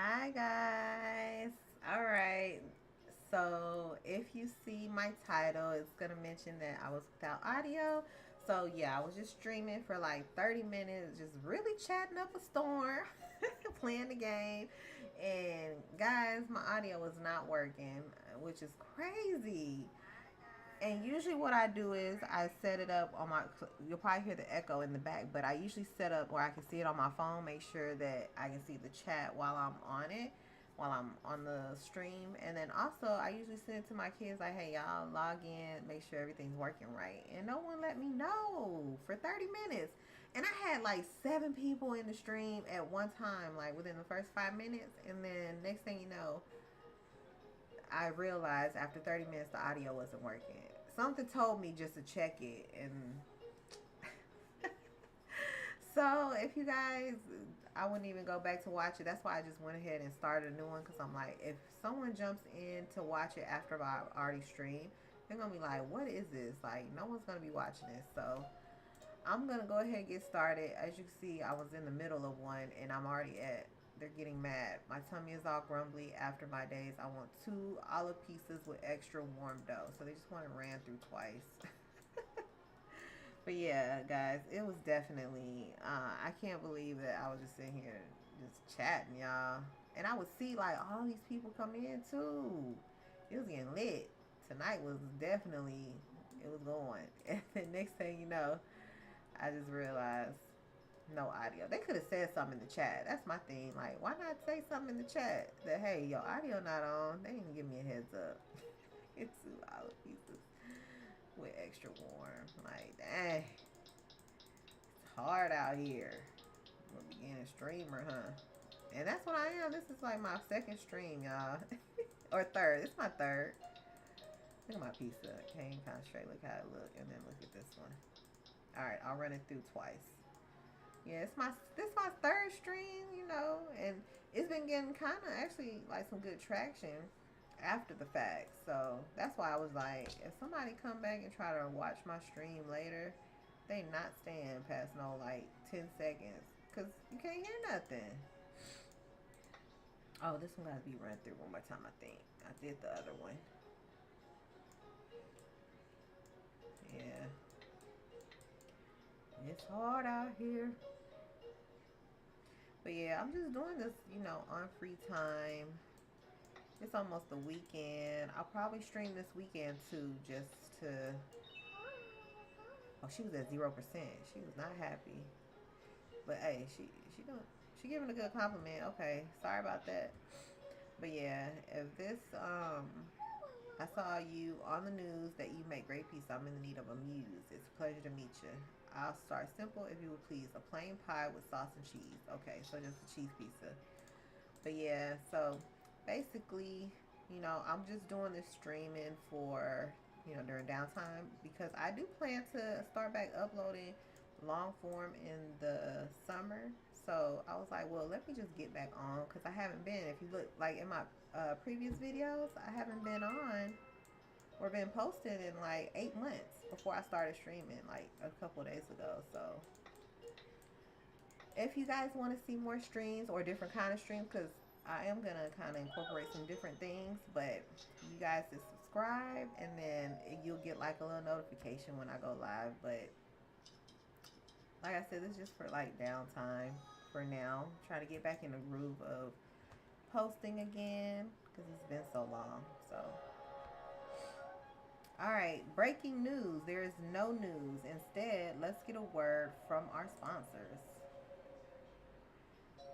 Hi guys. All right. So if you see my title, it's gonna mention that I was without audio. So yeah, I was just streaming for like 30 minutes, just really chatting up a storm, playing the game. And guys, my audio was not working, which is crazy. And usually, what I do is I set it up on my. You'll probably hear the echo in the back, but I usually set up where I can see it on my phone. Make sure that I can see the chat while I'm on it, while I'm on the stream. And then also, I usually send it to my kids like, "Hey, y'all, log in, make sure everything's working right." And no one let me know for 30 minutes. And I had like 7 people in the stream at one time, like within the first 5 minutes. And then next thing you know, I realized after 30 minutes the audio wasn't working. Something told me just to check it. And so if you guys, I wouldn't even go back to watch it. That's why I just went ahead and started a new one, because I'm like, if someone jumps in to watch it after I already streamed, they're gonna be like, what is this? Like, no one's gonna be watching this. So I'm gonna go ahead and get started. As you can see, I was in the middle of one and I'm already at. They're getting mad. My tummy is all grumbly after my days. I want 2 olive pieces with extra warm dough. So they just want to ran through twice. But yeah, guys, it was definitely. I can't believe that I was just sitting here just chatting, y'all. And I would see like all these people come in too. It was getting lit. Tonight was definitely. It was going. And the next thing you know, I just realized no audio. They could have said something in the chat. That's my thing. Like, why not say something in the chat that, hey, your audio not on? They didn't give me a heads up. It's 2 olive pieces with extra warm. Like, dang, it's hard out here. I'm a beginning streamer, huh? And that's what I am. This is like my second stream, y'all. Or third. It's my third. Look at my pizza. Can't even concentrate. Look how it look. And then look at this one. Alright, I'll run it through twice. Yeah, it's my this my third stream, and it's been getting kind of actually like some good traction after the fact. So that's why I was like, if somebody come back and try to watch my stream later, they not staying past no like 10 seconds, cause you can't hear nothing. Oh, this one gotta be run through one more time. I think I did the other one. Yeah, it's hard out here. But yeah, I'm just doing this, on free time. It's almost the weekend. I'll probably stream this weekend too, just to. Oh, she was at 0%. She was not happy. But hey, she doing she giving a good compliment. Okay, sorry about that. But yeah, if this I saw you on the news that you make great pizza. I'm in the need of a muse. It's a pleasure to meet you. I'll start simple if you would please. A plain pie with sauce and cheese. Okay, so just a cheese pizza. But yeah, so basically, I'm just doing this streaming for, during downtime, because I do plan to start back uploading long form in the summer. So I was like, well, let me just get back on, because I haven't been. If you look like in my previous videos, I haven't been on or been posting in like 8 months before I started streaming like a couple days ago. So if you guys want to see more streams or different kind of streams, because I am gonna kind of incorporate some different things, but you guys just subscribe and then you'll get like a little notification when I go live. But like I said, this is just for like downtime for now. Try to get back in the groove of posting again, because it's been so long. So all right, breaking news. There is no news. Instead, let's get a word from our sponsors.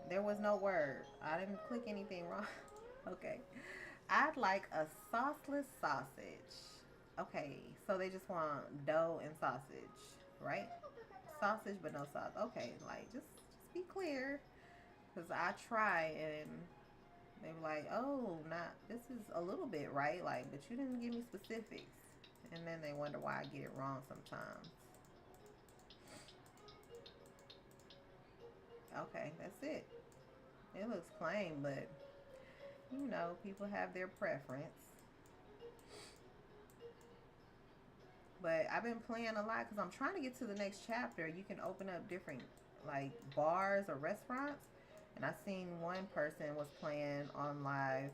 There was no word. I didn't click anything wrong. Okay. I'd like a sauceless sausage. Okay, so they just want dough and sausage, right? Sausage but no sauce. Okay, like just be clear, cuz I try and they were like, "Oh, not this is a little bit right, like, but you didn't give me specifics." And then they wonder why I get it wrong sometimes. Okay, that's it. It looks plain, but people have their preference. But I've been playing a lot because I'm trying to get to the next chapter. You can open up different like bars or restaurants, And I seen one person was playing on live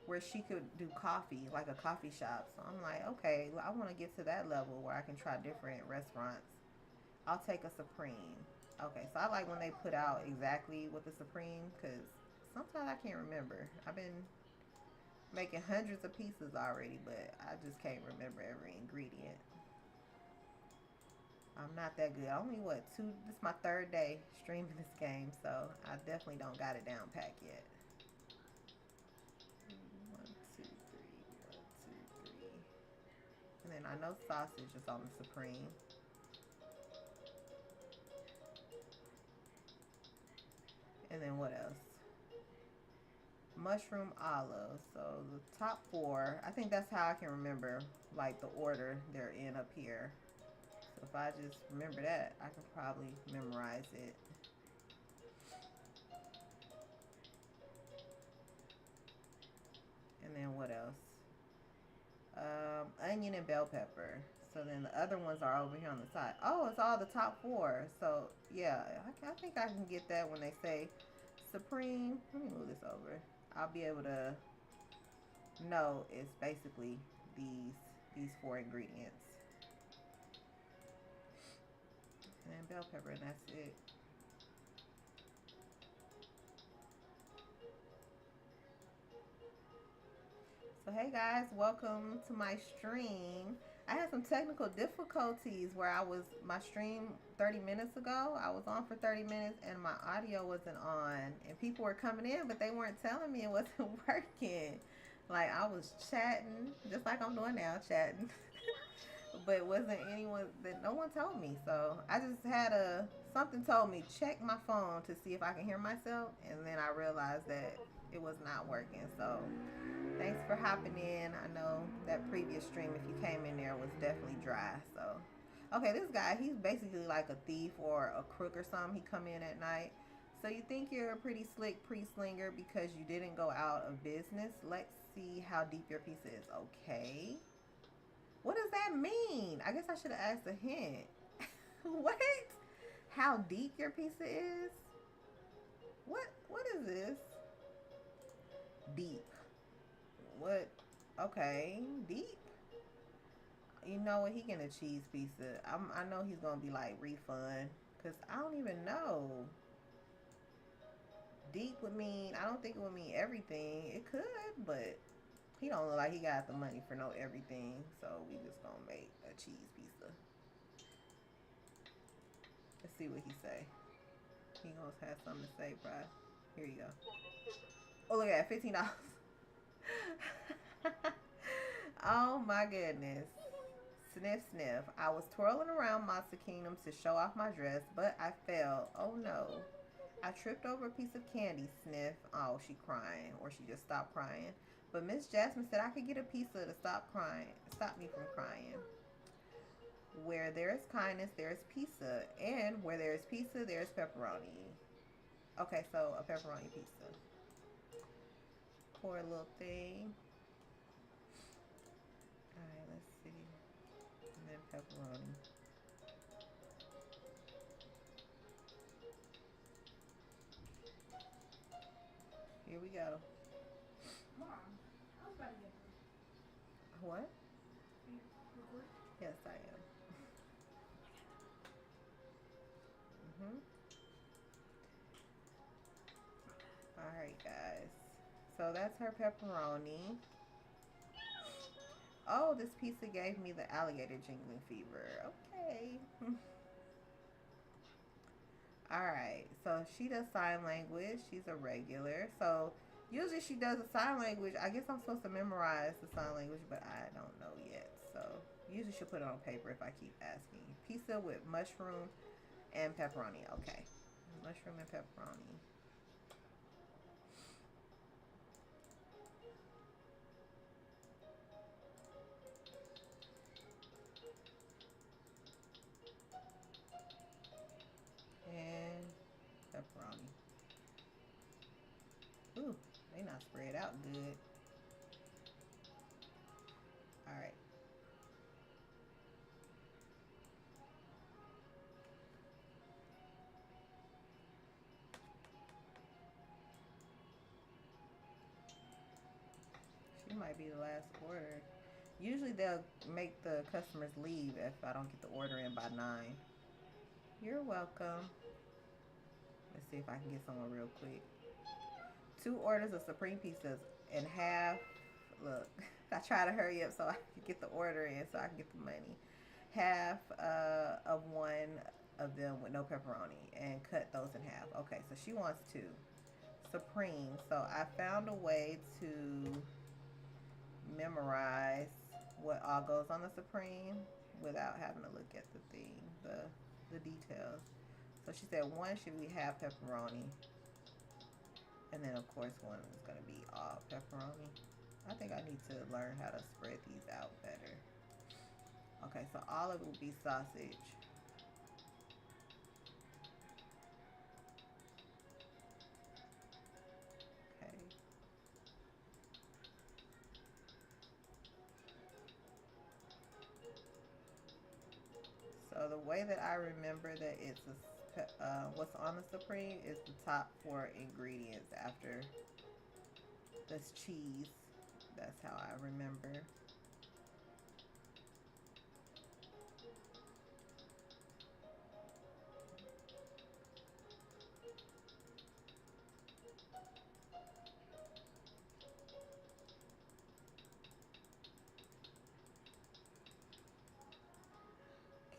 where she could do coffee, like a coffee shop. So I'm like, okay, I want to get to that level where I can try different restaurants. I'll take a Supreme. Okay, so I like when they put out exactly what the Supreme, because sometimes I can't remember. I've been making hundreds of pieces already, but I just can't remember every ingredient. I'm not that good. Only what, two? This is my third day streaming this game, so I definitely don't got it down pat yet. One, two, three. One, two, three. And then I know sausage is on the Supreme. And then what else? Mushroom olive. So the top four, I think that's how I can remember like the order they're in up here. So if I just remember that, I can probably memorize it. And then what else? Onion and bell pepper. So then the other ones are over here on the side. Oh, it's all the top four. So yeah, I think I can get that when they say Supreme. Let me move this over. I'll be able to know it's basically these four ingredients. And then bell pepper, and that's it. So hey guys, welcome to my stream. I had some technical difficulties where my stream 30 minutes ago, I was on for 30 minutes and my audio wasn't on. And people were coming in, but they weren't telling me it wasn't working. Like I was chatting, just like I'm doing now, chatting. But it wasn't anyone that no one told me. So I just had something told me check my phone to see if I can hear myself, and then I realized that it was not working. So thanks for hopping in. I know that previous stream, if you came in there, was definitely dry. So okay, this guy, he's basically like a thief or a crook or something. He come in at night. So you think you're a pretty slick pre-slinger because you didn't go out of business? Let's see how deep your piece is. Okay. What does that mean? I guess I should have asked a hint. What? How deep your pizza is? What is this? Deep. What? Okay, deep. You know what? He getting a cheese pizza. I know he's gonna be like refund, cause I don't even know. Deep would mean, I don't think it would mean everything. It could, but he don't look like he got the money for no everything. So we just gonna make a cheese pizza. Let's see what he say. He gonna have something to say, bro. Here you go. Oh, look at that, $15. Oh my goodness. Sniff, sniff. I was twirling around Monster Kingdom to show off my dress, but I fell. Oh no. I tripped over a piece of candy. Sniff. Oh, she crying, or she just stopped crying. But Miss Jasmine said I could get a pizza to stop me from crying. Where there is kindness, there is pizza, and where there is pizza, there is pepperoni. Okay, so a pepperoni pizza. Pour a little thing. Alright, let's see. And then pepperoni. Here we go. Mom, I was about to get what? Yes, I am. Mm-hmm. Alright, guys. So that's her pepperoni. Oh, this pizza gave me the alligator jingling fever. Okay. Alright, so she does sign language. She's a regular. So usually she does a sign language. I guess I'm supposed to memorize the sign language, but I don't know yet. So usually she'll put it on paper if I keep asking. Pizza with mushroom and pepperoni. Okay. Mushroom and pepperoni. And pepperoni. Ooh, they not spread out good. Alright. It might be the last order. Usually they'll make the customers leave if I don't get the order in by 9. You're welcome. Let's see if I can get someone real quick. 2 orders of supreme pizzas and half. Look, I try to hurry up so I can get the order in so I can get the money. Half of one of them with no pepperoni and cut those in half. Okay, so she wants 2 supreme. So I found a way to memorize what all goes on the supreme without having to look at the thing, the details. So she said one should be half pepperoni, and then of course one is going to be all pepperoni. I think I need to learn how to spread these out better. Okay, so all of it will be sausage. Okay. So the way that I remember that it's what's on the supreme is the top 4 ingredients after this cheese. That's how I remember.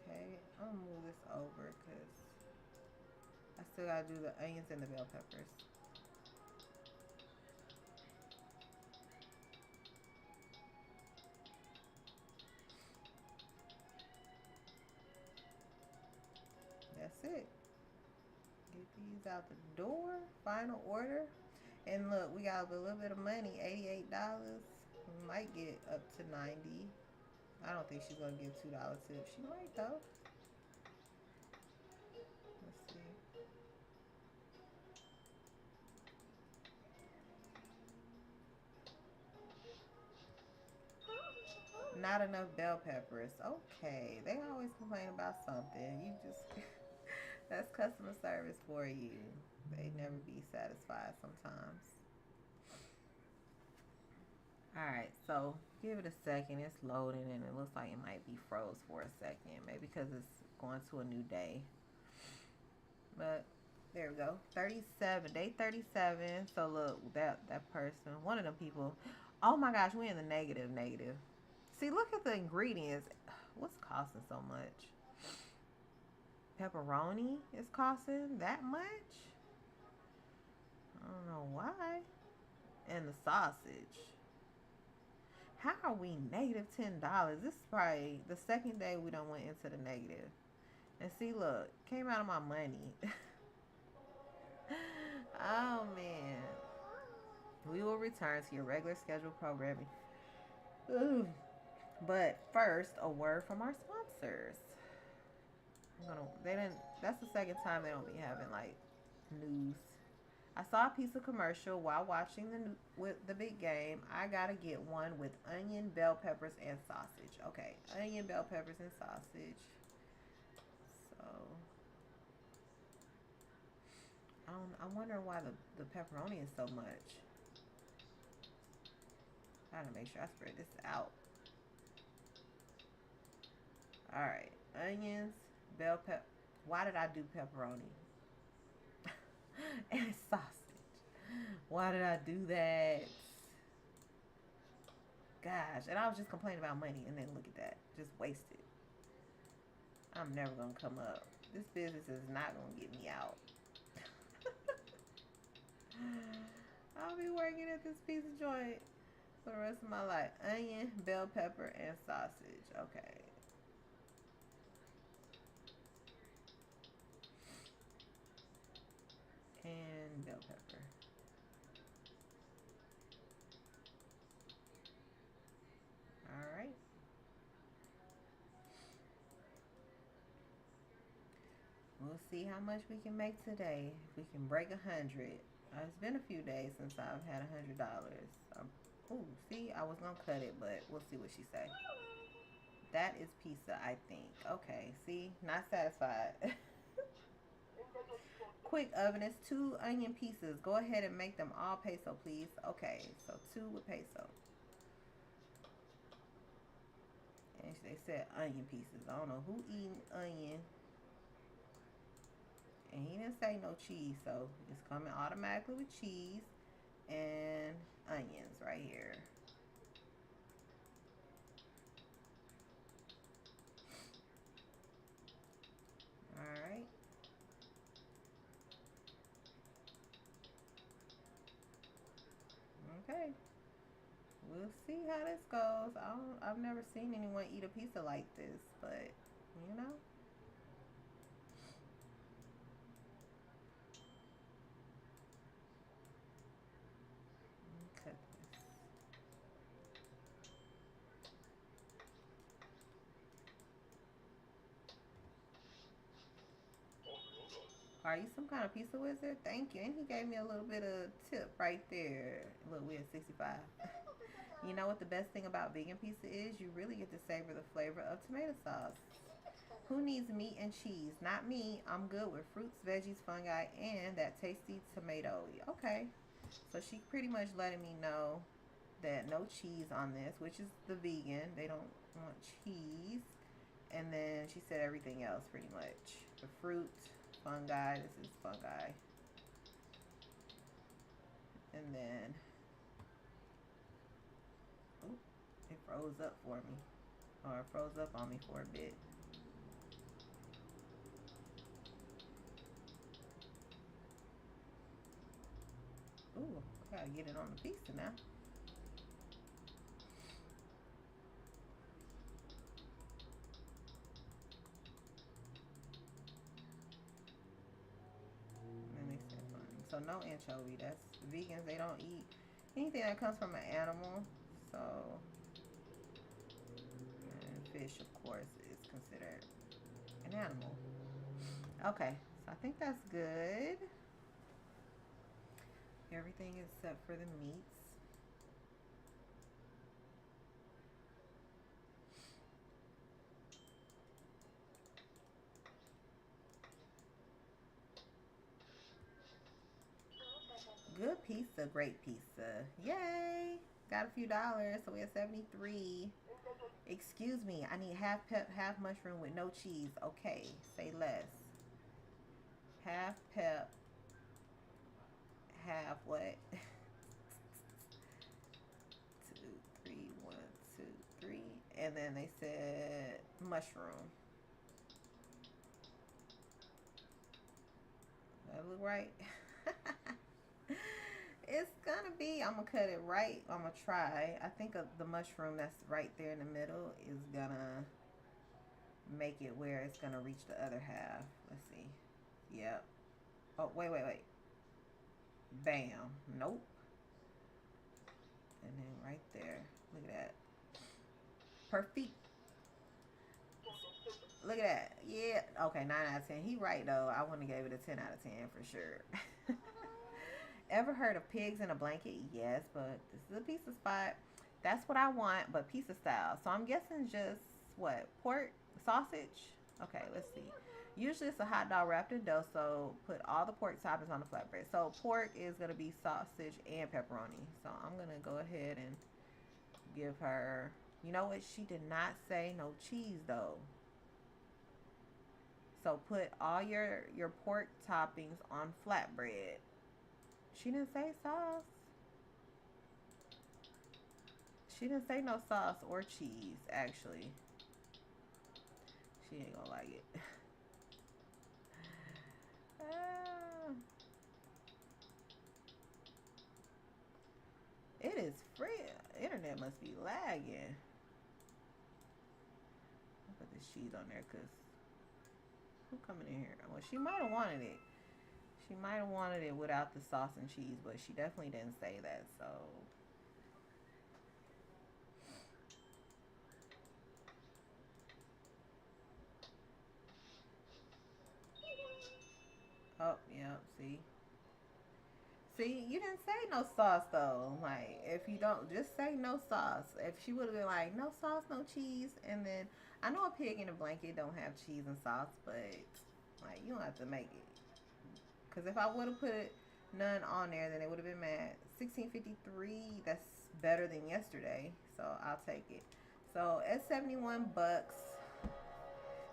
Okay, I'm gonna move this over because I still gotta do the onions and the bell peppers. That's it. Get these out the door. Final order. And look, we got a little bit of money, $88. We might get up to 90. I don't think she's gonna give $2 tip. She might though. Let's see. Not enough bell peppers. Okay. They always complain about something. You just that's customer service for you. They never be satisfied sometimes. Alright, so give it a second. It's loading and it looks like it might be froze for a second. Maybe because it's going to a new day. But there we go. 37. Day 37. So look, that person, one of them people. Oh my gosh, we in the negative. See, look at the ingredients. What's costing so much? Pepperoni is costing that much? I don't know why. And the sausage. How are we negative $10? This is probably the second day we done went into the negative. And see, look, came out of my money. Oh man. We will return to your regular scheduled programming. Ooh. But first, a word from our sponsors. They didn't. That's the second time they don't be having like news. I saw a piece of commercial while watching with the big game. I gotta get one with onion, bell peppers, and sausage. Okay, onion, bell peppers, and sausage. So I wonder why the pepperoni is so much. I gotta make sure I spread this out. All right, onions, bell pepper. Why did I do pepperoni? And sausage. Why did I do that? Gosh, and I was just complaining about money, and then look at that, just wasted. I'm never gonna come up. This business is not gonna get me out. I'll be working at this pizza joint for the rest of my life. Onion, bell pepper, and sausage. Okay. And bell pepper. All right. We'll see how much we can make today. If we can break 100. It's been a few days since I've had $100. Oh, see, I was gonna cut it, but we'll see what she say. That is pizza, I think. Okay, see, not satisfied. Quick oven is 2 onion pieces. Go ahead and make them all peso, please. Okay, so 2 with peso. And they said onion pieces. I don't know who eating onion. And he didn't say no cheese, so it's coming automatically with cheese and onions right here. All right. Okay. We'll see how this goes. I've never seen anyone eat a pizza like this, but you know. Cut this. Are you some kind of pizza wizard? Thank you. And he gave me a little bit of tip right there. Look, we at 65. You know what the best thing about vegan pizza is? You really get to savor the flavor of tomato sauce. Who needs meat and cheese? Not me. I'm good with fruits, veggies, fungi, and that tasty tomato. Okay. So she pretty much letting me know that no cheese on this, which is the vegan. They don't want cheese. And then she said everything else pretty much. The fruit, fungi. This is fungi. And then, ooh, it froze up for me. Or it froze up on me for a bit. Ooh, I gotta get it on the pizza now. That makes sense. So no anchovy. That's vegans. They don't eat anything that comes from an animal. So, and fish, of course, is considered an animal. Okay, so I think that's good. Everything except for the meats. Good pizza, great pizza. Yay! Got a few dollars, so we have 73. Excuse me, I need half pep, half mushroom with no cheese. Okay, say less. Half pep, half what? Two, three, one, two, three. And then they said mushroom. That look right? It's gonna be, I'm gonna cut it right. I'm gonna try. I think the mushroom that's right there in the middle is gonna make it where it's gonna reach the other half. Let's see. Yep. Oh, wait, wait, wait. Bam. Nope. And then right there. Look at that. Perfect. Look at that. Yeah. Okay, 9 out of 10. He right though. I wouldn't have gave it a 10 out of 10 for sure. Ever heard of pigs in a blanket? Yes, but this is a pizza spot. That's what I want, but pizza style. So I'm guessing just what? Pork? Sausage? Okay, let's see. Usually it's a hot dog wrapped in dough, so put all the pork toppings on the flatbread. So pork is going to be sausage and pepperoni. So I'm going to go ahead and give her... You know what? She did not say no cheese, though. So put all your pork toppings on flatbread. She didn't say sauce. She didn't say no sauce or cheese, actually. She ain't gonna like it. uh, it is free. Internet must be lagging. I'll put this cheese on there because who coming in here? Well, she might have wanted it. She might have wanted it without the sauce and cheese, but she definitely didn't say that, so... Oh, yeah, see? See, you didn't say no sauce, though. Like, if you don't, just say no sauce. If she would have been like, no sauce, no cheese, and then... I know a pig in a blanket don't have cheese and sauce, but, like, you don't have to make it. Because if I would have put none on there, then it would have been mad. 1653, that's better than yesterday, so I'll take it. So at 71 bucks,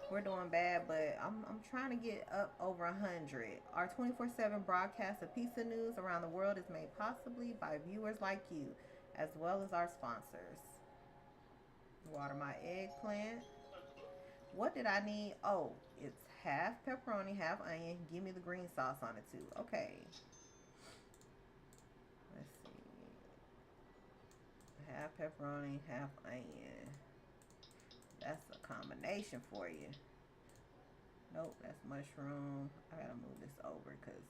we're doing bad, but I'm trying to get up over 100. Our 24/7 broadcast of pizza news around the world is made possibly by viewers like you, as well as our sponsors. Water my eggplant. What did I need? Oh, it's half pepperoni, half onion. Give me the green sauce on it too. Okay. Let's see. Half pepperoni, half onion. That's a combination for you. Nope, that's mushroom. I gotta move this over because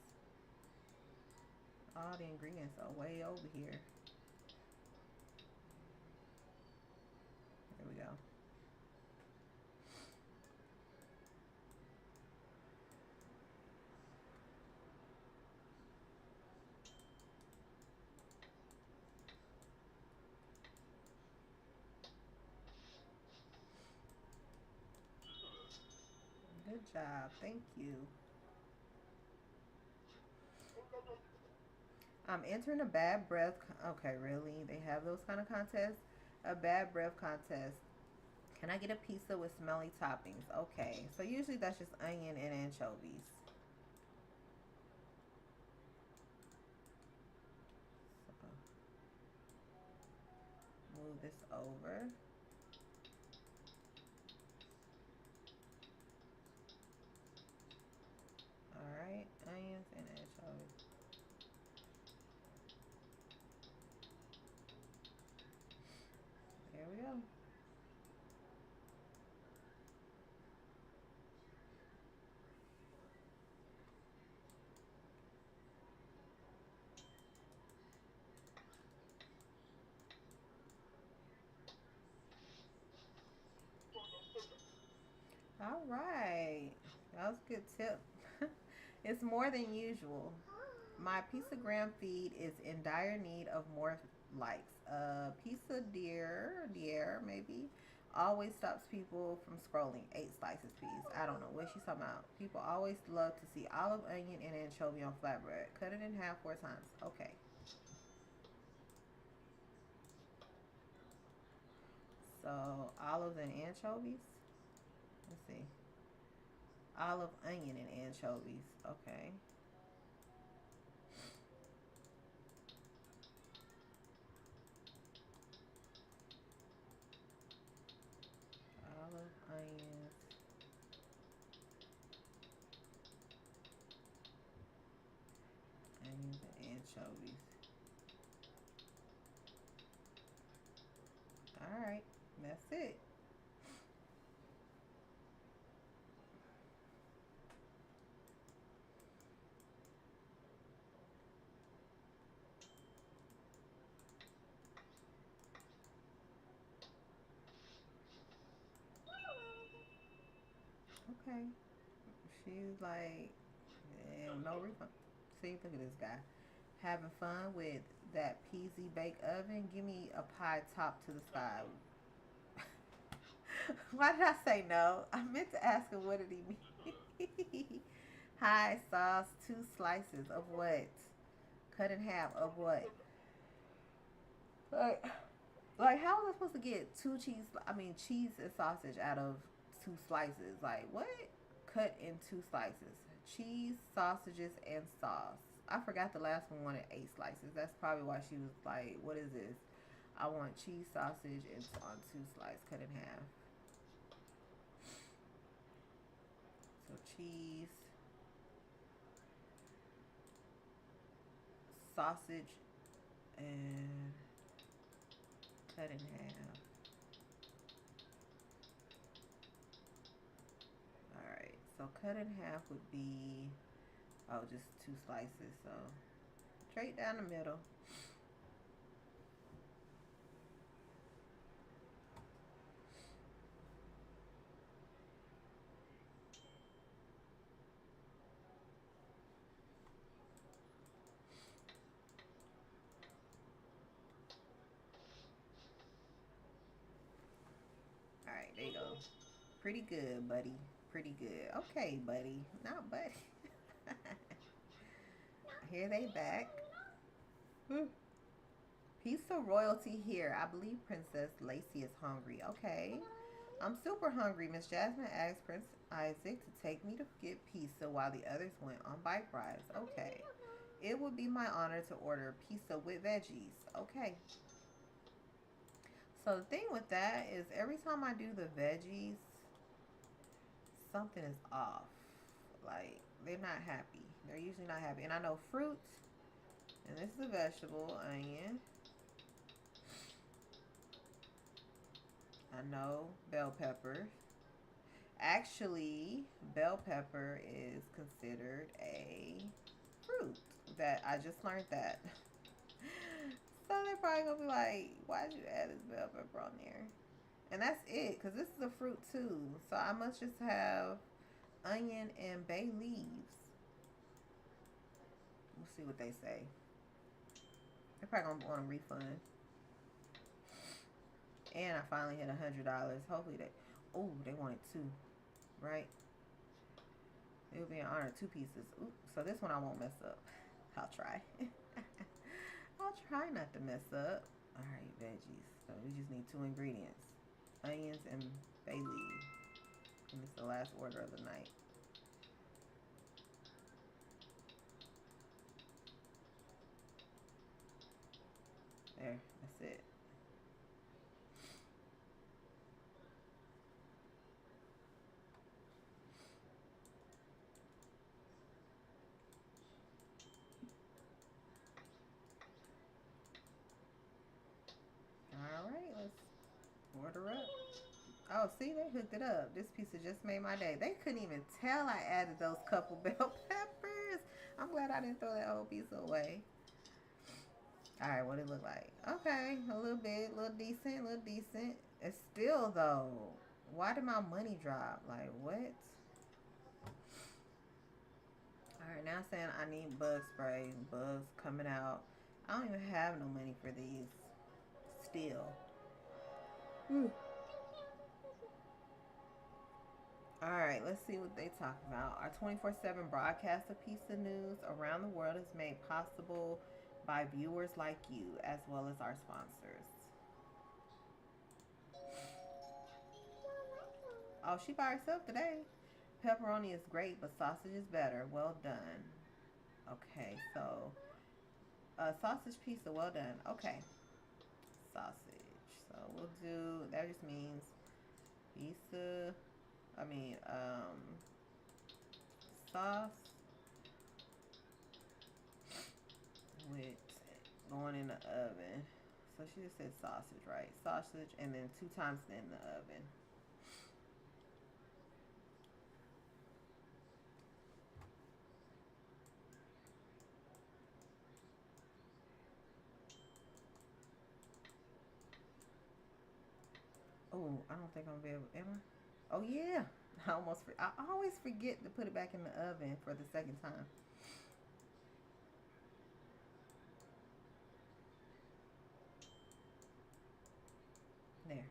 all the ingredients are way over here. There we go. Good job. Thank you. I'm entering a bad breath. Okay, really? They have those kind of contests? A bad breath contest. Can I get a pizza with smelly toppings? Okay, so usually that's just onion and anchovies. So move this over. All right, onions and anchovies. There we go. All right, that was a good tip. It's more than usual. My pizza gram feed is in dire need of more likes. Pizza dear, maybe, always stops people from scrolling. 8 slices, please. I don't know what she's talking about. People always love to see olive, onion, and anchovy on flatbread. Cut it in half 4 times. Okay. So olives and anchovies. Let's see. Olive, onion, and anchovies. Okay. Olive, onions, onions, and anchovies. All right. That's it. Okay. She's like, no refund. See, look at this guy. Having fun with that peasy bake oven. Give me a pie top to the sky. Why did I say no? I meant to ask him what did he mean. Hi, sauce. 2 slices of what? Cut in half of what? Like, like how was I supposed to get two cheese? I mean, cheese and sausage out of 2 slices. Like what? Cut in 2 slices. Cheese, sausages, and sauce. I forgot the last one wanted 8 slices. That's probably why she was like, "What is this? I want cheese, sausage, and on 2 slices, cut in half." So cheese, sausage, and cut in half. All right. So cut in half would be just 2 slices. So straight down the middle. All right. There you go. Pretty good, buddy. Pretty good. Okay, buddy. Not buddy. Here they back. Pizza royalty here. I believe Princess Lacey is hungry. Okay. I'm super hungry. Miss Jasmine asked Prince Isaac to take me to get pizza while the others went on bike rides. Okay. It would be my honor to order pizza with veggies. Okay. So the thing with that is every time I do the veggies, something is off. Like they're not happy. They're usually not happy. And I know fruits, and this is a vegetable, onion. I know bell pepper. Actually, bell pepper is considered a fruit. That I just learned that. So they're probably gonna be like, "Why'd you add this bell pepper on there?" And that's it, cause this is a fruit too. So I must just have onion and bay leaves. We'll see what they say. They're probably gonna want a refund. And I finally hit $100. Hopefully they. Oh, they wanted two, right? It would be an honor, two pieces. Ooh, so this one I won't mess up. I'll try. I'll try not to mess up. All right, veggies. So we just need two ingredients: onions and bay leaves. And it's the last order of the night. There, that's it. All right, let's order up. Oh, see, they hooked it up. This pizza just made my day. They couldn't even tell I added those couple bell peppers. I'm glad I didn't throw that whole pizza away. All right, what it look like? Okay, a little bit, a little decent, a little decent. It's still though. Why did my money drop? Like what? All right, now saying I need bug spray. Bugs coming out. I don't even have no money for these. Still. Hmm. All right, let's see what they talk about. Our 24/7 broadcast of pizza news around the world is made possible by viewers like you, as well as our sponsors. Oh, she by herself today. Pepperoni is great, but sausage is better. Well done. Okay, so sausage pizza, well done. Okay, sausage. So we'll do. That just means pizza. I mean, sauce with going in the oven. So she just said sausage, right? Sausage, and then 2 times in the oven. Oh, I don't think I'm gonna be able. Am I? Oh yeah. I always forget to put it back in the oven for the second time. There.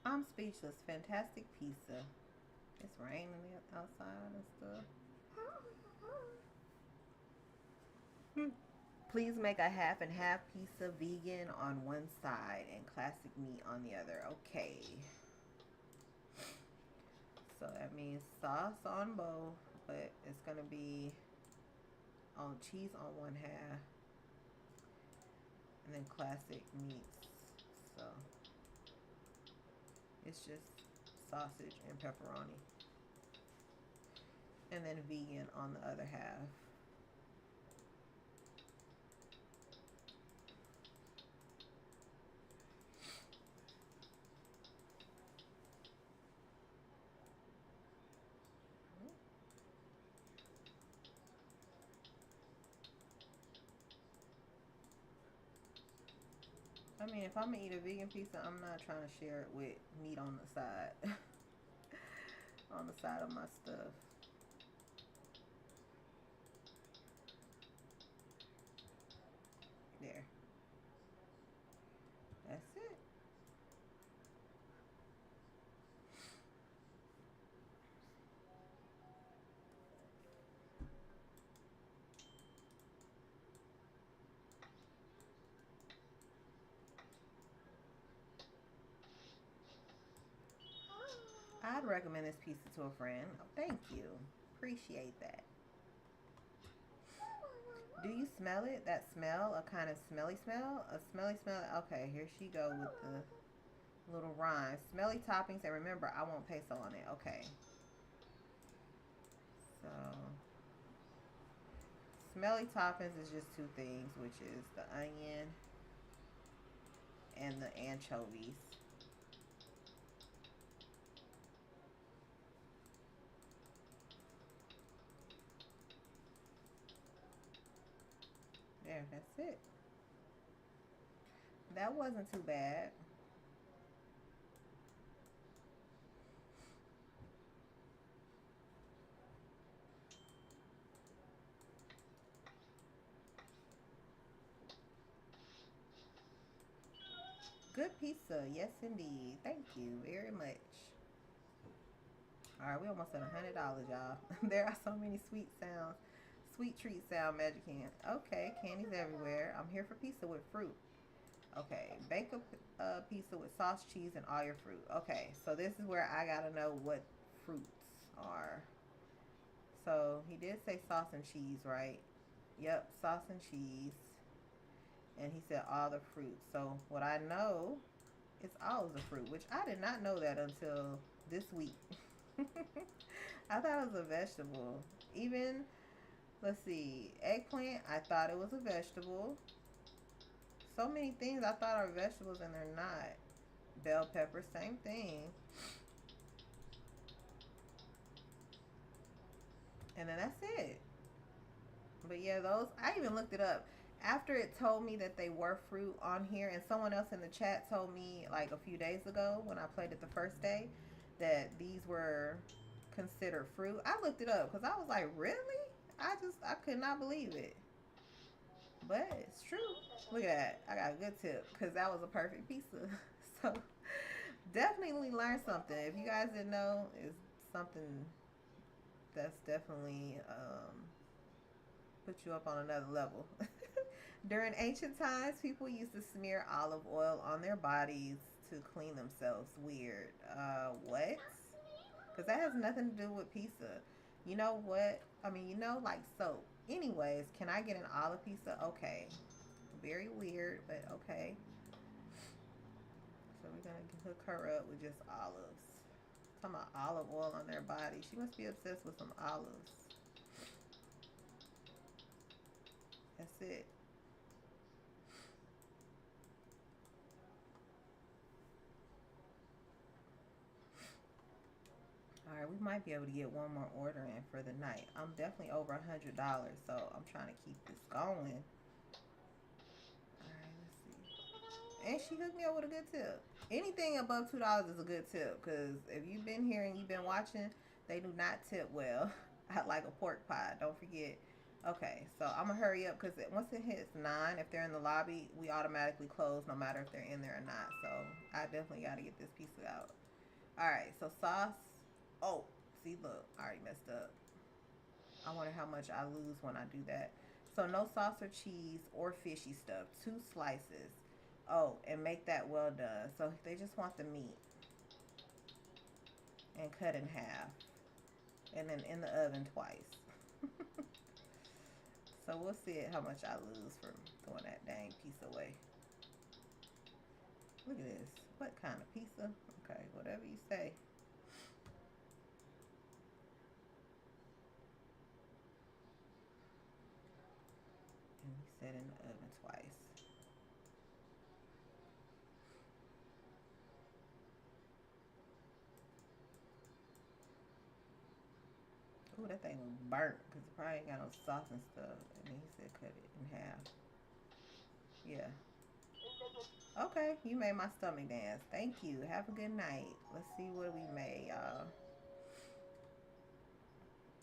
I'm speechless. Fantastic pizza. It's raining outside and stuff. Hmm. Please make a half and half pizza, vegan on one side and classic meat on the other. Okay. So that means sauce on both, but it's gonna be on cheese on one half, and then classic meats. So it's just sausage and pepperoni, and then vegan on the other half. I mean, if I'm gonna eat a vegan pizza, I'm not trying to share it with meat on the side, on the side of my stuff. There, that's it. I'd recommend this pizza to a friend. Oh, thank you. Appreciate that. Do you smell it? That smell? A kind of smelly smell? A smelly smell? Okay, here she go with the little rhyme. Smelly toppings, and remember, I won't peso on it. Okay. So, smelly toppings is just two things, which is the onion and the anchovies. There, that's it. That wasn't too bad. Good pizza. Yes, indeed. Thank you very much. All right, we almost at $100, y'all. There are so many sweet sounds. Sweet treat sound magic can. Okay, candies everywhere. I'm here for pizza with fruit. Okay, bake a pizza with sauce, cheese, and all your fruit. Okay, so this is where I gotta know what fruits are. So he did say sauce and cheese, right? Yep, sauce and cheese. And he said all the fruits. So what I know is all of the fruit, which I did not know that until this week. I thought it was a vegetable. Even, let's see, eggplant, I thought it was a vegetable. So many things I thought are vegetables and they're not. Bell pepper, same thing. And then that's it. But yeah, those, I even looked it up. After it told me that they were fruit on here, and someone else in the chat told me like a few days ago when I played it the first day that these were considered fruit. I looked it up because I was like, really? I could not believe it. But it's true. Look at that. I got a good tip because that was a perfect pizza. So definitely learn something. If you guys didn't know, it's something that's definitely put you up on another level. During ancient times, people used to smear olive oil on their bodies to clean themselves. Weird. What? Because that has nothing to do with pizza. You know what? I mean, like soap. Anyways, can I get an olive pizza? Okay. Very weird, but okay. So we're gonna hook her up with just olives. Talking about olive oil on their body. She must be obsessed with some olives. That's it. All right, we might be able to get one more order in for the night. I'm definitely over $100, so I'm trying to keep this going. All right, let's see. And she hooked me up with a good tip. Anything above $2 is a good tip, because if you've been here and you've been watching, they do not tip well. I like a pork pie. Don't forget. Okay, so I'm gonna hurry up because once it hits 9, if they're in the lobby, we automatically close no matter if they're in there or not. So I definitely got to get this pizza out. All right, so sauce. Oh, see, look, I already messed up. I wonder how much I lose when I do that. So no sauce or cheese or fishy stuff. 2 slices. Oh, and make that well done. So they just want the meat and cut in half, and then in the oven twice. So we'll see how much I lose from throwing that dang piece away. Look at this. What kind of pizza? Okay, whatever you say. And we set in the oven twice. Ooh, that thing was burnt because it probably ain't got no sauce and stuff. And then he said cut it in half. Yeah. Okay, you made my stomach dance. Thank you. Have a good night. Let's see what we made, y'all.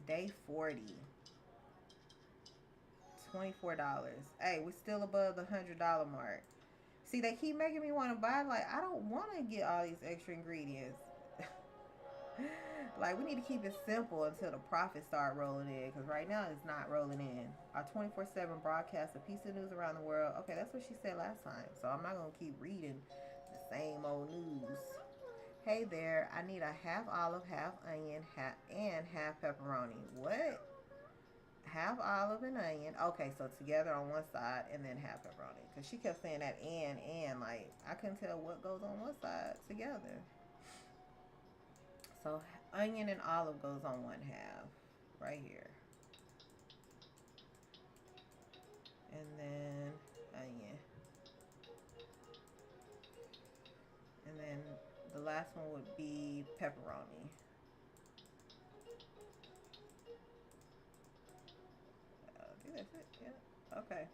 Day 40. $24. Hey, we're still above the $100 mark. See, they keep making me want to buy. Like, I don't want to get all these extra ingredients. Like, we need to keep it simple until the profits start rolling in. Because right now, it's not rolling in. Our 24/7 broadcast of pizza news around the world. Okay, that's what she said last time. So I'm not going to keep reading the same old news. Hey there, I need a half olive, half onion, and half pepperoni. What? Half olive and onion. Okay, so together on one side and then half pepperoni. Because she kept saying that and. Like, I couldn't tell what goes on one side together. So onion and olive goes on one half. Right here. And then onion. And then the last one would be pepperoni. I think that's it. Yeah. Okay.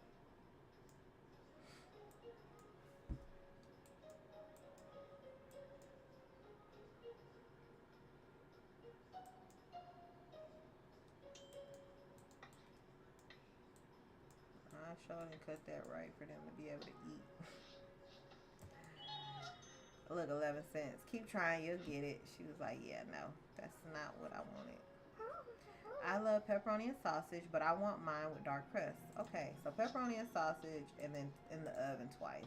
I sure didn't cut that right for them to be able to eat. Look, 11 cents. Keep trying, you'll get it. She was like, yeah, no, that's not what I wanted. I love pepperoni and sausage, but I want mine with dark crust. Okay, so pepperoni and sausage, and then in the oven twice.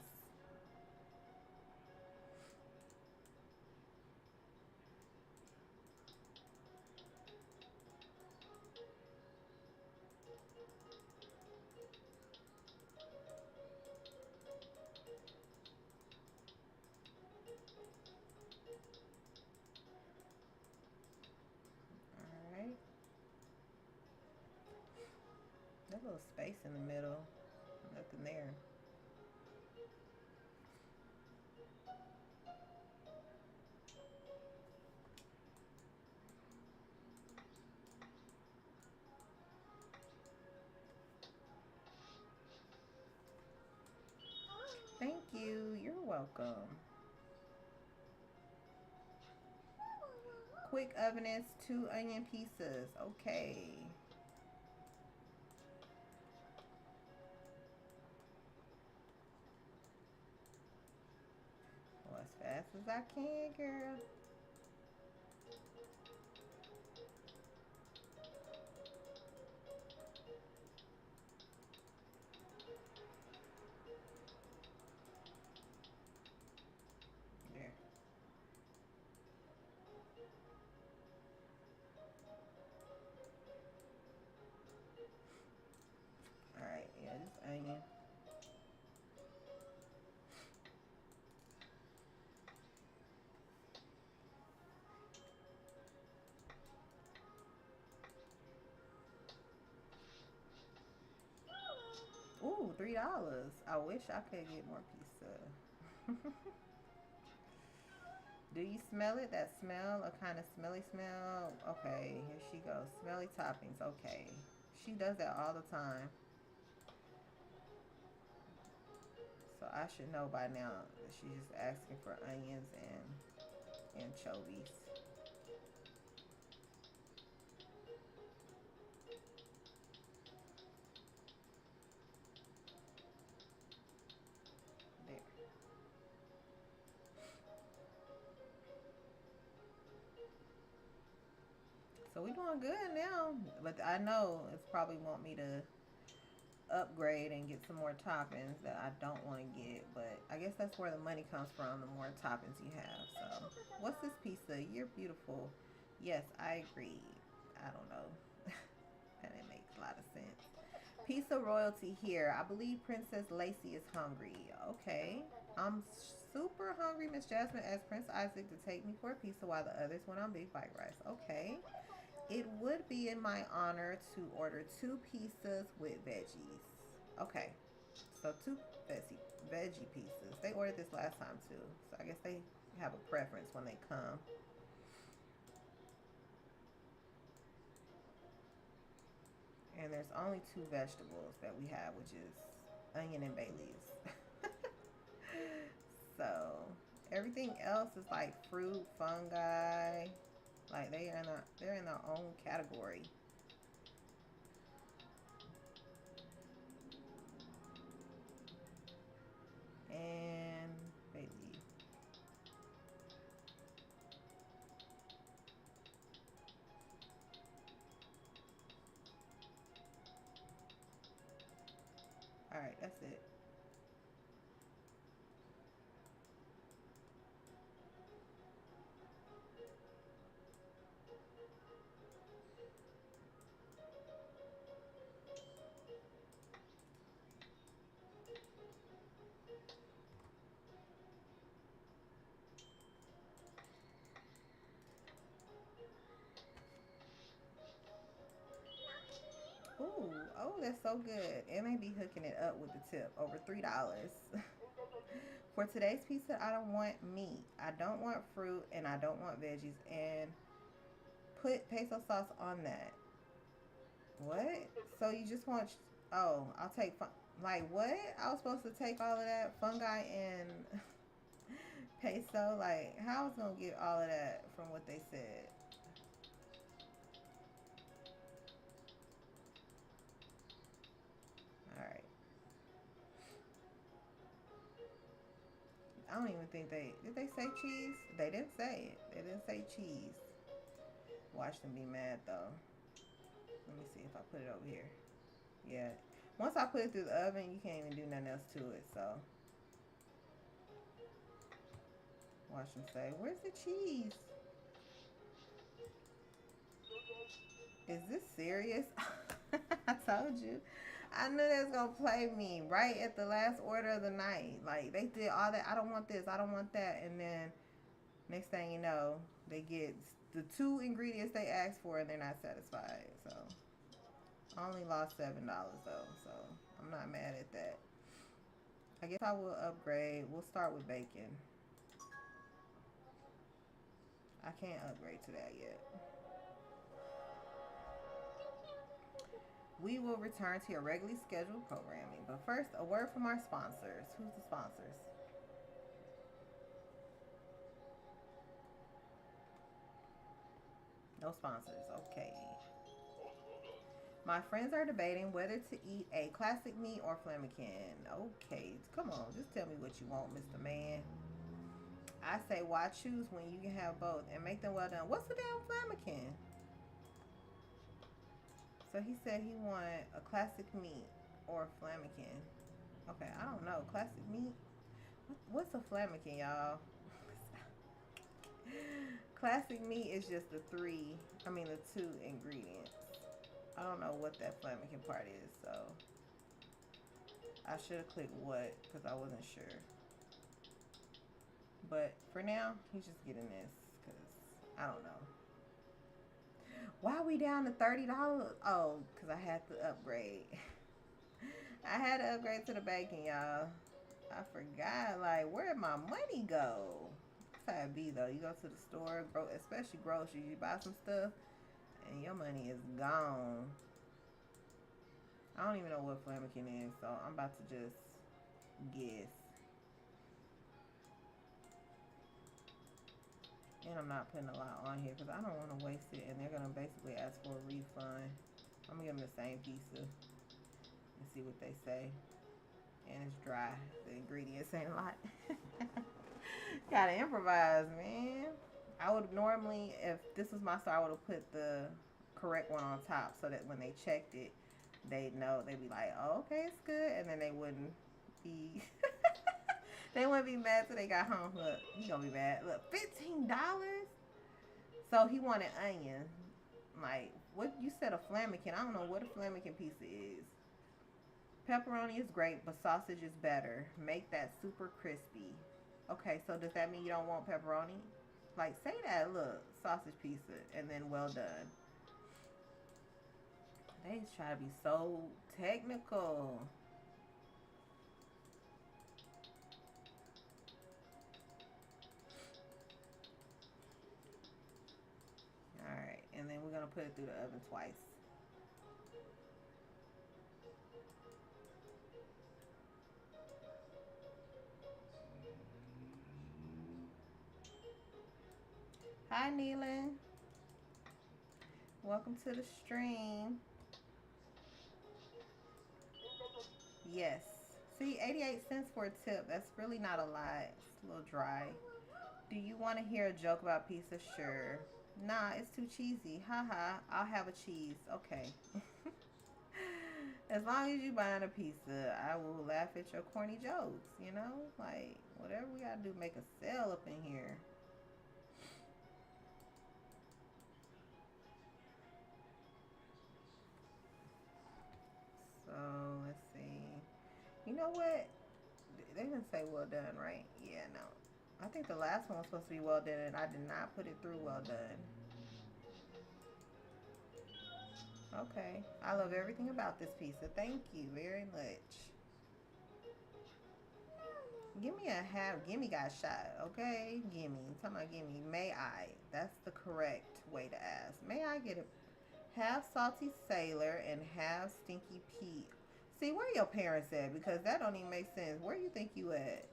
All right. That little space in the middle, nothing there. Thank you. You're welcome. Quick oven is 2 onion pieces. Okay. Well, as fast as I can, girl. There. All right. Yeah, just onion. Ooh, $3. I wish I could get more pizza. Do you smell it? That smell, a kind of smelly smell? Okay, here she goes. Smelly toppings. Okay. She does that all the time. So I should know by now that she's just asking for onions and anchovies. There. So we doing good now. But I know it's probably want me to upgrade and get some more toppings that I don't want to get. But I guess that's where the money comes from, the more toppings you have. So what's this pizza? You're beautiful. Yes, I agree. I don't know. And it makes a lot of sense. Pizza royalty here. I believe Princess Lacey is hungry. Okay. I'm super hungry. Miss Jasmine asked Prince Isaac to take me for a pizza while the others went on Big Bite Rice. Okay. It would be in my honor to order 2 pizzas with veggies. Okay. So 2 veggie pizzas. They ordered this last time too. So I guess they have a preference when they come. And there's only 2 vegetables that we have, which is onion and bay leaves. So everything else is like fruit, fungi. Like they're in their own category. And bay leaf. All right, that's it. that's so good. And they be hooking it up with the tip. Over $3. For today's pizza, I don't want meat. I don't want fruit. And I don't want veggies. And put pesto sauce on that. What? So you just want... Oh, I'll take... Like, what? I was supposed to take all of that fungi and pesto? Like, how I was going to get all of that from what they said? Alright. I don't even think they... Did they say cheese? They didn't say it. They didn't say cheese. Watch them be mad, though. Let me see if I put it over here. Yeah. Once I put it through the oven, you can't even do nothing else to it, so. Watch them say, where's the cheese? Is this serious? I told you. I knew they was gonna play me right at the last order of the night. Like, they did all that. I don't want this. I don't want that. And then next thing you know, they get the 2 ingredients they asked for and they're not satisfied. So, I only lost $7 though. So, I'm not mad at that. I guess I will upgrade. We'll start with bacon. I can't upgrade to that yet. We will return to your regularly scheduled programming. But first, a word from our sponsors. Who's the sponsors? No sponsors. Okay. My friends are debating whether to eat a classic meat or flamington. Okay. Come on. Just tell me what you want, Mr. Man. I say, why choose when you can have both and make them well done? What's the damn flamington? So he said he wanted a classic meat or a flamington. Okay, I don't know. Classic meat? What's a flamington, y'all? Classic meat is just the 2 ingredients. I don't know what that flamington part is, so I should have clicked what because I wasn't sure. But for now, he's just getting this because I don't know. Why are we down to $30? Oh, because I had to upgrade. I had to upgrade to the bacon, y'all. I forgot. Like, where did my money go? That's how it be, though. You go to the store, especially groceries, you buy some stuff, and your money is gone. I don't even know what flamington is, so I'm about to just guess. And I'm not putting a lot on here because I don't want to waste it. And they're going to basically ask for a refund. I'm going to give them the same pizza and see what they say. And it's dry. The ingredients ain't a lot. Gotta improvise, man. I would normally, if this was my store, I would have put the correct one on top so that when they checked it, they'd know. They'd be like, oh, okay, it's good. And then they wouldn't be... They wouldn't be mad till they got home. Look, he gonna be mad. Look, $15? So he wanted onion. Like, what you said a flamington. I don't know what a flamington pizza is. Pepperoni is great, but sausage is better. Make that super crispy. Okay, so does that mean you don't want pepperoni? Like, say that, look, sausage pizza, and then well done. They try to be so technical. Alright, and then we're going to put it through the oven twice. Hi, Neelan. Welcome to the stream. Yes. See, 88 cents for a tip. That's really not a lot. It's a little dry. Do you want to hear a joke about pizza? Sure. Nah, it's too cheesy. Haha, I'll have a cheese. Okay. As long as you buying a pizza, I will laugh at your corny jokes, you know? Like, whatever we gotta do, make a sale up in here. So, let's see. You know what? They didn't say well done, right? Yeah, no. I think the last one was supposed to be well done, and I did not put it through well done. Okay. I love everything about this pizza. Thank you very much. Give me a half. Gimme got shot. Okay? Gimme. I'm talking about gimme. May I? That's the correct way to ask. May I get a half salty sailor and half stinky Pete? See, where your parents at? Because that don't even make sense. Where you think you at?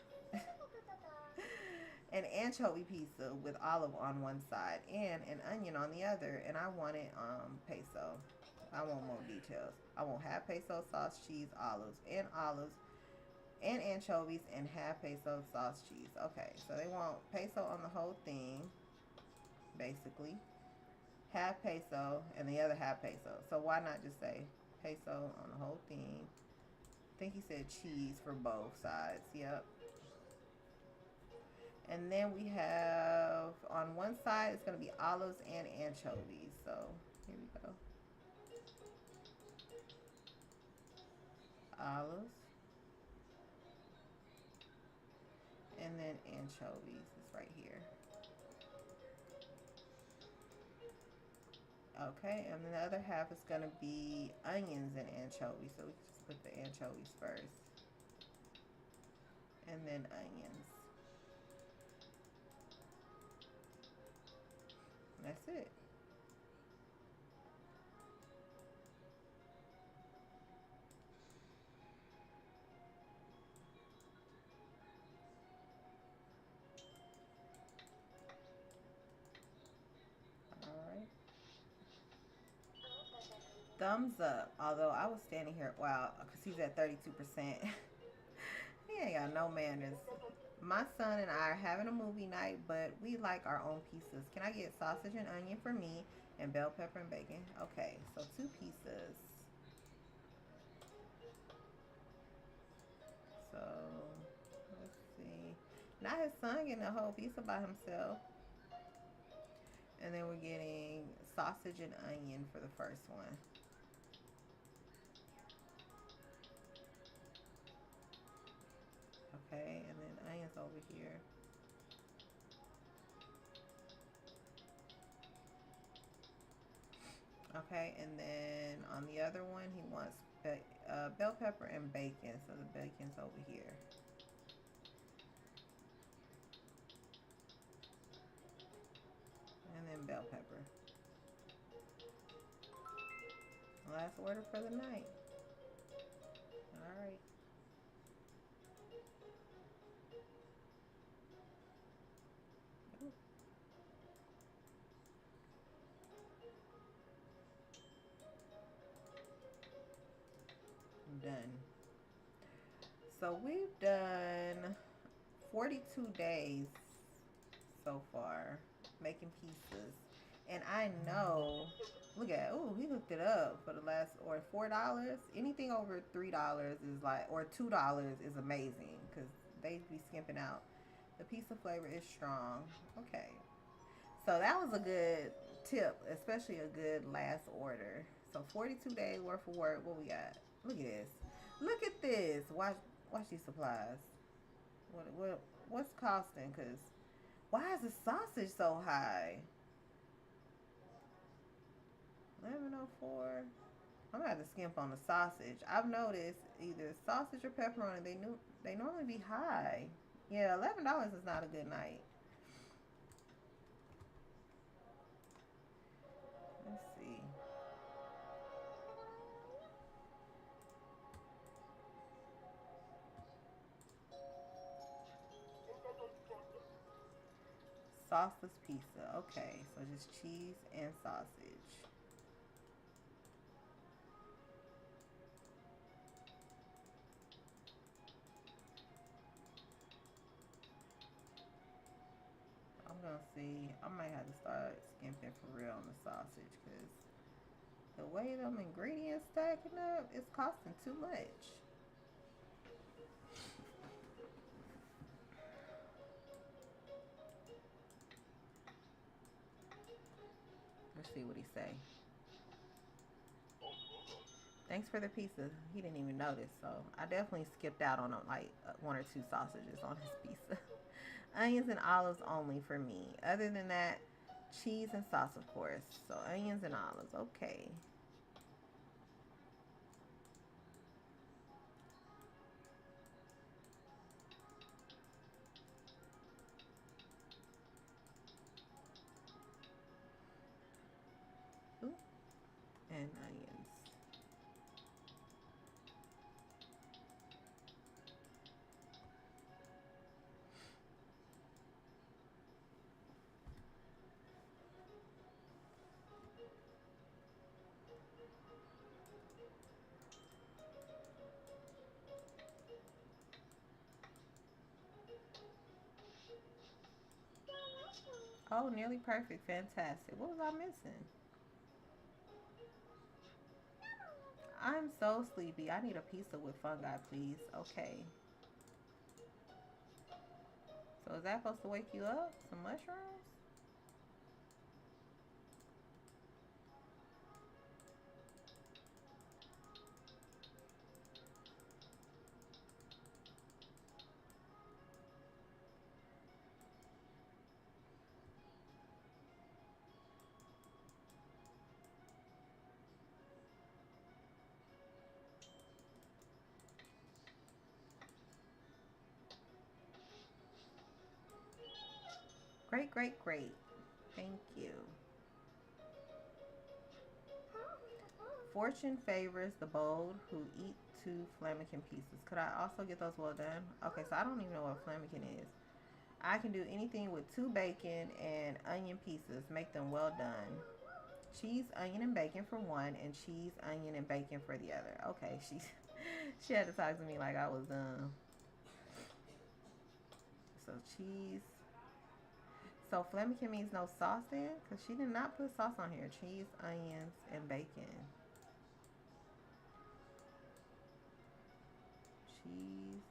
An anchovy pizza with olive on one side and an onion on the other. And I wanted pesto. I want more details. I want half pesto sauce, cheese, olives and anchovies and half pesto sauce cheese. Okay, so they want pesto on the whole thing, basically. Half pesto and the other half pesto. So why not just say pesto on the whole thing? I think he said cheese for both sides. Yep. And then we have on one side it's gonna be olives and anchovies. So here we go. Olives and then anchovies is right here. Okay, and then the other half is gonna be onions and anchovies. So we just put the anchovies first, and then onions. That's it. All right. Thumbs up. Although I was standing here, wow, because he's at 32%. He ain't got no manners. My son and I are having a movie night, but we like our own pizzas. Can I get sausage and onion for me and bell pepper and bacon? Okay, so two pizzas. So let's see. Now his son getting a whole pizza by himself. And then we're getting sausage and onion for the first one. Okay, and then onions over here. Okay, and then on the other one, he wants bell pepper and bacon. So the bacon's over here. And then bell pepper. Last order for the night. All right. Ooh, done. So we've done 42 days so far making pizzas. And I know, look at, oh, he hooked it up for the last, or $4. Anything over $3 is like, or $2 is amazing because they be skimping out. The pizza flavor is strong. Okay. So that was a good tip, especially a good last order. So 42 days worth of work. What we got? Look at this. Look at this. Watch these supplies. What's costing? Cause why is the sausage so high? 1104. I'm gonna have to skimp on the sausage. I've noticed either sausage or pepperoni. They normally be high. Yeah, $11 is not a good night. Let's see. Sauceless pizza. Okay, so just cheese and sausage. I'm gonna see. I might have to start skimping for real on the sausage because the way them ingredients stacking up, it's costing too much. Let's see what he say. Thanks for the pizza. He didn't even notice, so I definitely skipped out on like one or two sausages on his pizza. Onions and olives only for me. Other than that, cheese and sauce, of course. So onions and olives. Okay. Oh, nearly perfect. Fantastic. What was I missing? I'm so sleepy. I need a pizza with fungi, please. Okay. So is that supposed to wake you up? Some mushrooms? Great, great, great. Thank you. Fortune favors the bold who eat two flamington pieces. Could I also get those well done? Okay, so I don't even know what flamington is. I can do anything with two bacon and onion pieces. Make them well done. Cheese, onion, and bacon for one, and cheese, onion, and bacon for the other. Okay, she had to talk to me like I was dumb. So cheese. So flamington means no sauce then? Because she did not put sauce on here. Cheese, onions, and bacon. Cheese.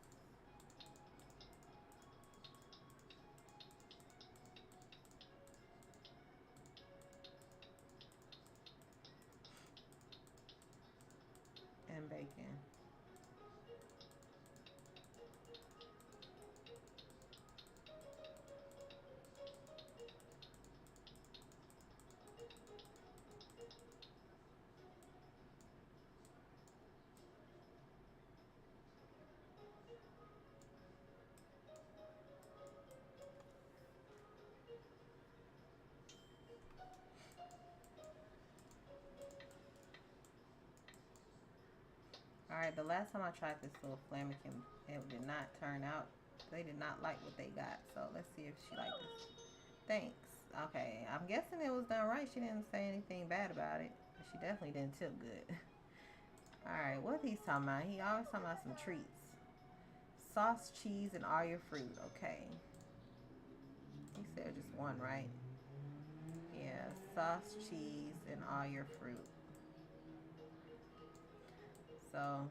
And bacon. All right, the last time I tried this little flamington, it did not turn out. They did not like what they got. So let's see if she liked this. Thanks. Okay, I'm guessing it was done right. She didn't say anything bad about it. She definitely didn't tip good. All right, what he's talking about? He always talking about some treats. Sauce, cheese, and all your fruit. Okay. He said just one, right? Yeah, sauce, cheese, and all your fruit. So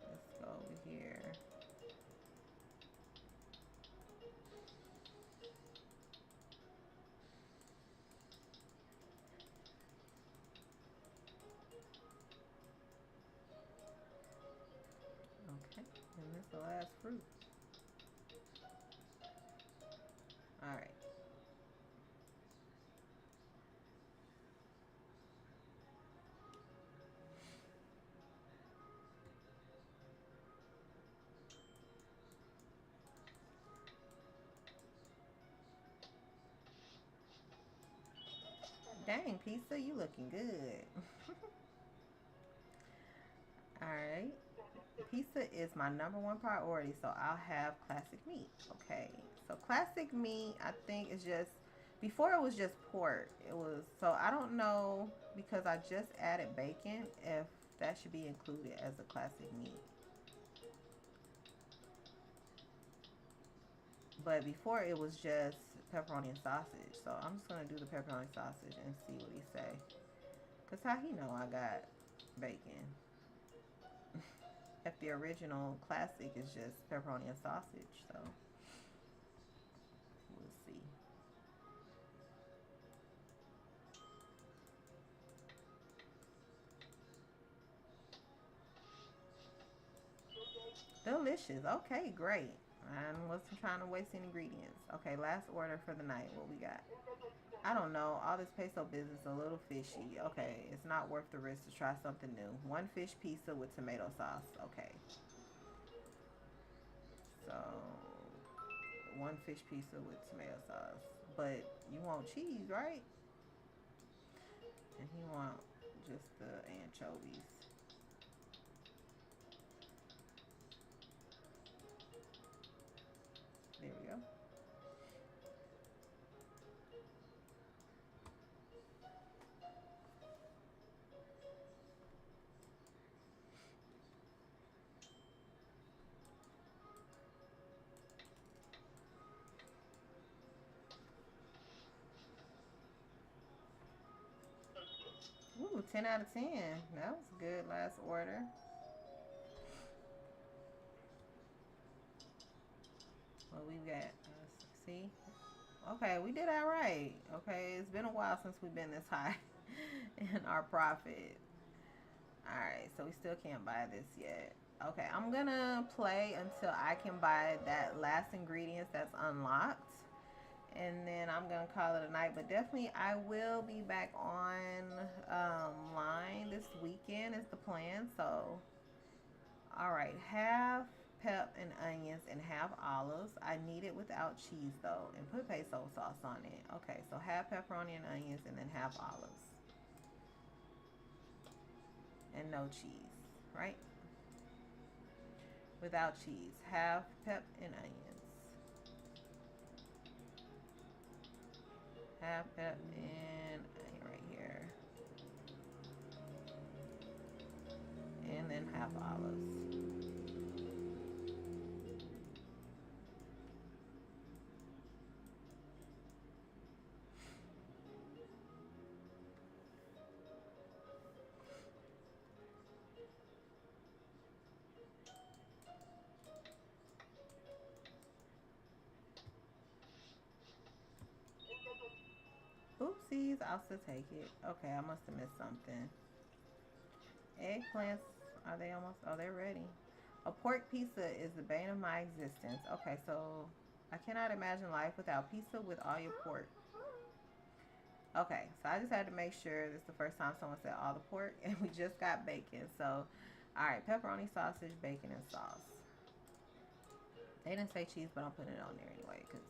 let's go over here. Okay, and this is the last fruit. All right. Dang, pizza, you looking good. All right. Pizza is my number one priority, so I'll have classic meat. Okay. So classic meat, I think is just before it was just pork. It was so I don't know because I just added bacon if that should be included as a classic meat. But before it was just pepperoni and sausage. So I'm just gonna do the pepperoni sausage and see what he say. Cause how he know I got bacon? If the original classic is just pepperoni and sausage, so we'll see. Delicious. Okay, great. I wasn't trying to waste any ingredients. Okay, last order for the night. What we got? I don't know. All this peso business a little fishy. Okay, it's not worth the risk to try something new. One fish pizza with tomato sauce. Okay, so one fish pizza with tomato sauce. But you want cheese, right? And he want just the anchovies. There we go. 10 out of 10. That was a good last order. Well, we got, see? Okay, we did all right. Okay, it's been a while since we've been this high in our profit. All right, so we still can't buy this yet. Okay, I'm gonna play until I can buy that last ingredients that's unlocked. And then I'm gonna call it a night. But definitely, I will be back on line this weekend is the plan. So, all right, half pep and onions and half olives. I need it without cheese though, and put pesto sauce on it. Okay, so half pepperoni and onions, and then half olives, and no cheese, right? Without cheese, half pep and onions, half pep and onion right here, and then half olives. Oopsies, I'll still take it. Okay, I must have missed something. Eggplants, are they almost? Oh, they're ready. A pork pizza is the bane of my existence. Okay, so I cannot imagine life without pizza with all your pork. Okay, so I just had to make sure this is the first time someone said all the pork, and we just got bacon. So, all right, pepperoni, sausage, bacon, and sauce. They didn't say cheese, but I'm putting it on there anyway because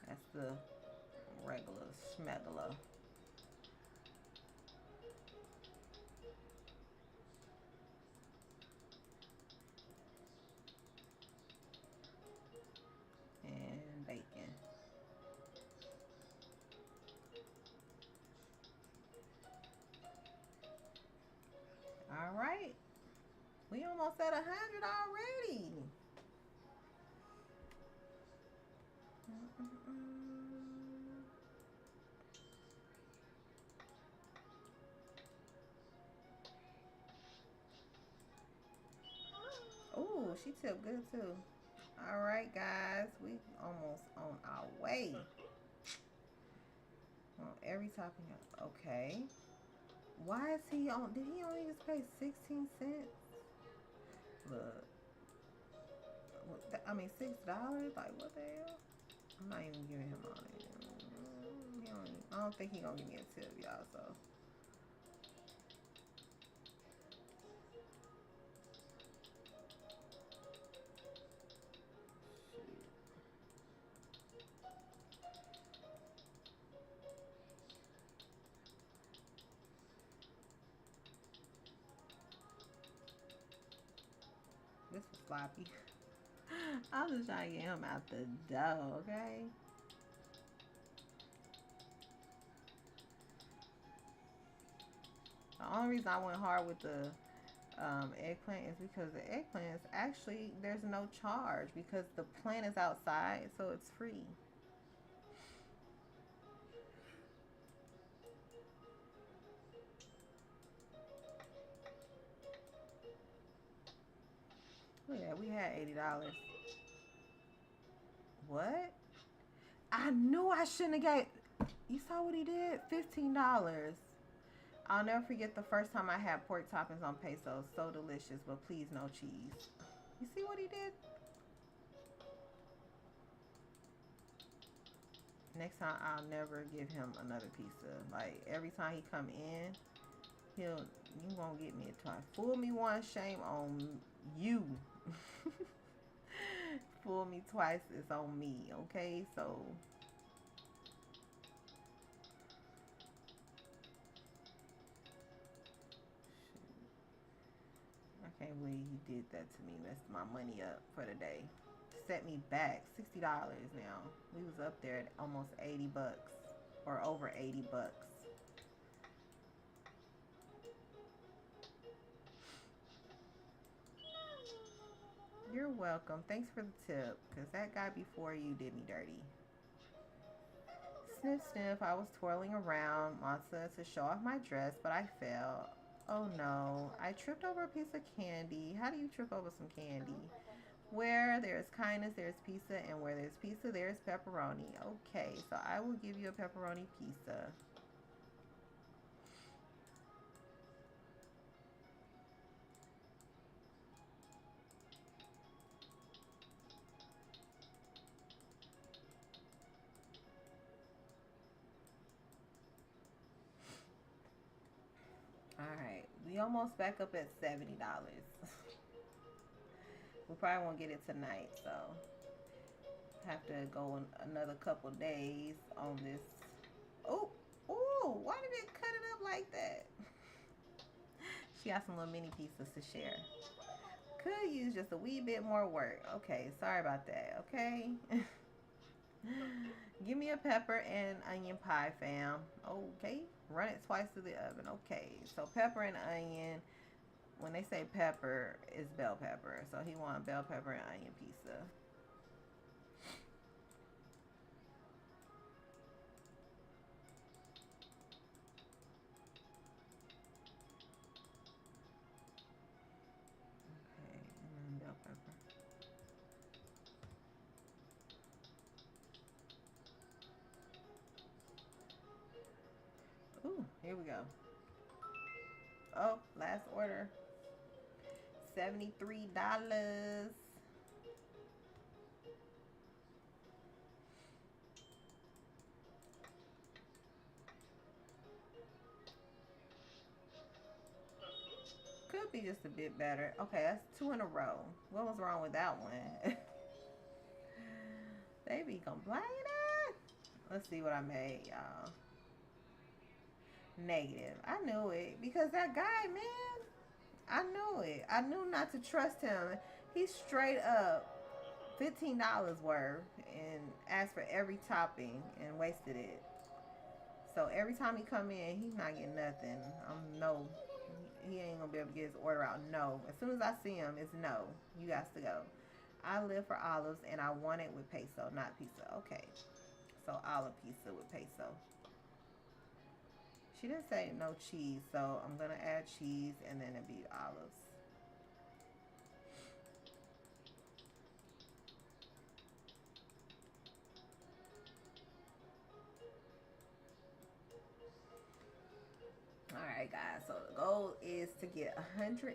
that's the regular schmegula. And bacon. All right, we almost at 100 already. Ooh, she tipped good too. All right, guys, we almost on our way. Well, every topping. Okay. Why is he on? Did he only just pay 16 cents? Look, I mean $6. Like what the hell? I'm not even giving him all. I don't think he gonna give me a tip, y'all. So this was sloppy. I'm just trying to get him out the dough, okay? The only reason I went hard with the eggplant is because the eggplant is actually there's no charge because the plant is outside, so it's free. Look at that, we had $80. What? I knew I shouldn't have gave. You saw what he did? $15. I'll never forget the first time I had pork toppings on pesos. So delicious, but please no cheese. You see what he did? Next time I'll never give him another pizza. Like every time he come in, you won't get me a twice. Fool me once, shame on you. Fool me twice, it's on me. Okay, so I can't believe he did that to me. Messed my money up for the day. Set me back $60 now. We was up there at almost 80 bucks or over 80 bucks. You're welcome. Thanks for the tip because that guy before you did me dirty. Sniff, sniff. I was twirling around Monsa to show off my dress, but I fell. Oh no. I tripped over a piece of candy. How do you trip over some candy? Where there's kindness, there's pizza, and where there's pizza, there's pepperoni. Okay, so I will give you a pepperoni pizza. All right, we almost back up at $70. We probably won't get it tonight, so have to go another couple days on this. Oh, oh! Why did it cut it up like that? She got some little mini pieces to share. Could use just a wee bit more work. Okay, sorry about that. Okay. Give me a pepper and onion pie, fam. Okay. Run it twice through the oven. Okay. So pepper and onion. When they say pepper, it's bell pepper. So he wants bell pepper and onion pizza. Okay, and then bell pepper. Ooh, here we go. Oh, last order. $73. Could be just a bit better. Okay, that's two in a row. What was wrong with that one? They be complaining. Let's see what I made, y'all. Negative. I knew it because that guy, man, I knew it. I knew not to trust him. He's straight up $15 worth and asked for every topping and wasted it. So every time he come in, he's not getting nothing. No, he ain't gonna be able to get his order out. No, as soon as I see him, it's no. You got to go. I live for olives and I want it with peso, not pizza. Okay, so olive pizza with peso. She didn't say no cheese, so I'm gonna add cheese and then it'll be olives. All right, guys. So the goal is to get $100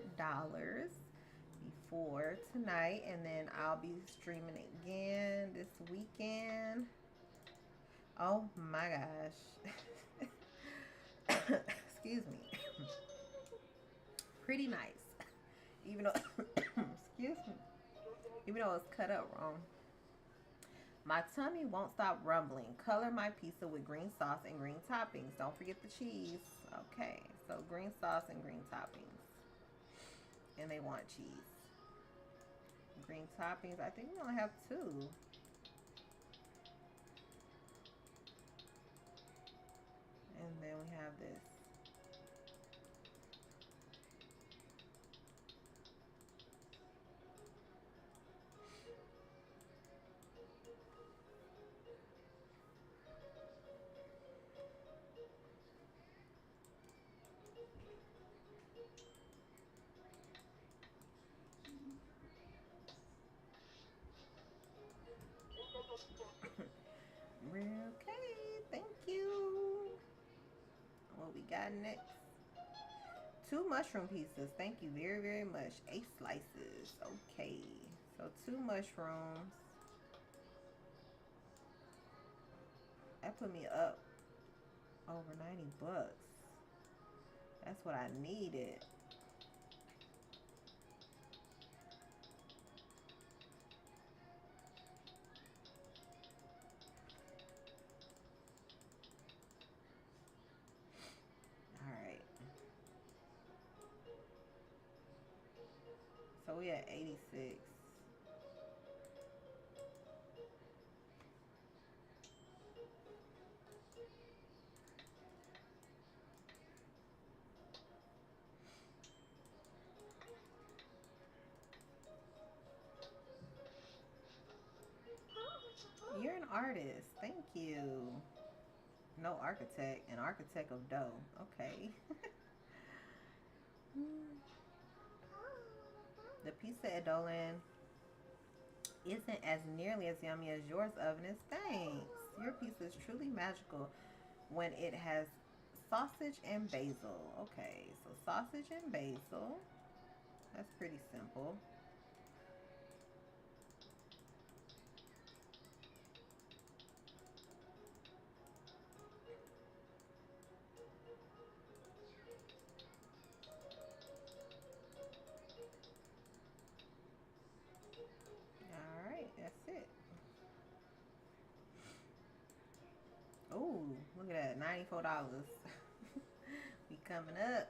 before tonight, and then I'll be streaming again this weekend. Oh my gosh. Excuse me. Pretty nice. Even though, excuse me, even though it's cut up wrong. My tummy won't stop rumbling. Color my pizza with green sauce and green toppings. Don't forget the cheese. Okay, so green sauce and green toppings. And they want cheese. Green toppings. I think we only have two. And then we have this. Okay, thank you. What we got next? Two mushroom pieces. Thank you very, very much. 8 slices. Okay. So two mushrooms. That put me up over $90. That's what I needed. All right. So we at 86. You're an artist. Thank you. No architect. An architect of dough. Okay. The pizza at Dolan isn't as nearly as yummy as yours, Ovenist. Thanks. Your pizza is truly magical when it has sausage and basil. Okay, so sausage and basil. That's pretty simple. All right, that's it. Oh, look at that, $94. We coming up.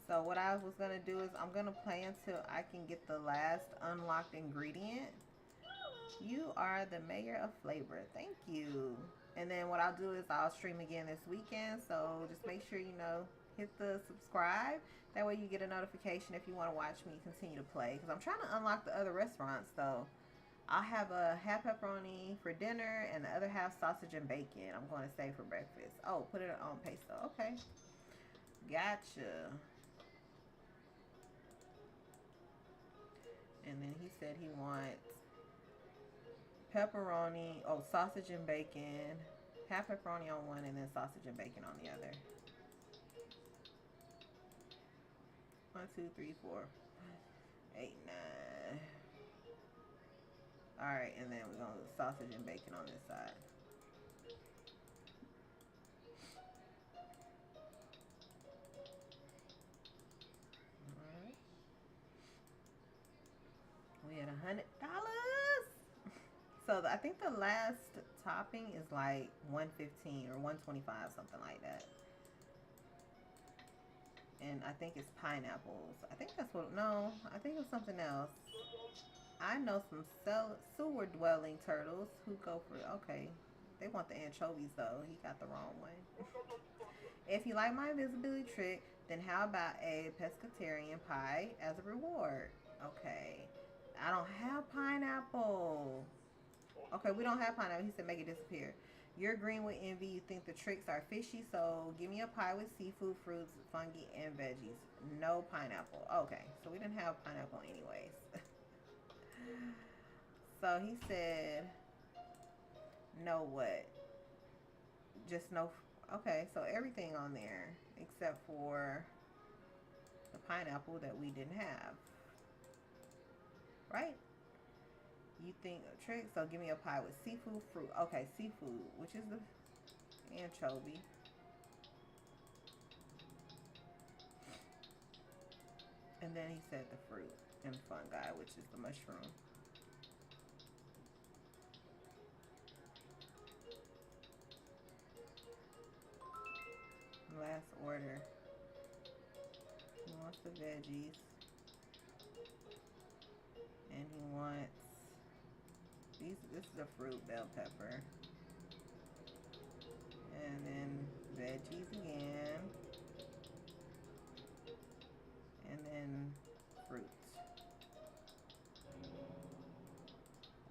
So what I was gonna do is I'm gonna play until I can get the last unlocked ingredient. You are the mayor of flavor. Thank you. And then what I'll do is I'll stream again this weekend. So just make sure hit the subscribe. That way you get a notification if you want to watch me continue to play. Because I'm trying to unlock the other restaurants though. I'll have a half pepperoni for dinner and the other half sausage and bacon. I'm going to save for breakfast. Oh, put it on pesto. Okay. Gotcha. And then he said he wants pepperoni, sausage and bacon, half pepperoni on one and then sausage and bacon on the other. 1, 2, 3, 4, 8, 9. All right, and then we're gonna do sausage and bacon on this side. All right. We had $100. So I think the last topping is like 115 or 125, something like that. And I think it's pineapples. I think that's what. No, I think it was something else. I know some sewer dwelling turtles who go for it. Okay, they want the anchovies though. He got the wrong one. If you like my invisibility trick, then how about a pescatarian pie as a reward? Okay, I don't have pineapple. Okay, we don't have pineapple. He said make it disappear. You're green with envy. You think the tricks are fishy, so give me a pie with seafood, fruits, fungi, and veggies. No pineapple. Okay, so we didn't have pineapple anyways. So he said, no what? Just no. Okay, so everything on there except for the pineapple that we didn't have. Right? You think a trick, so give me a pie with seafood, fruit. Okay, seafood, which is the anchovy. And then he said the fruit and fungi, which is the mushroom. Last order. He wants the veggies. And he wants these. This is a fruit, bell pepper. And then veggies again. And then fruits.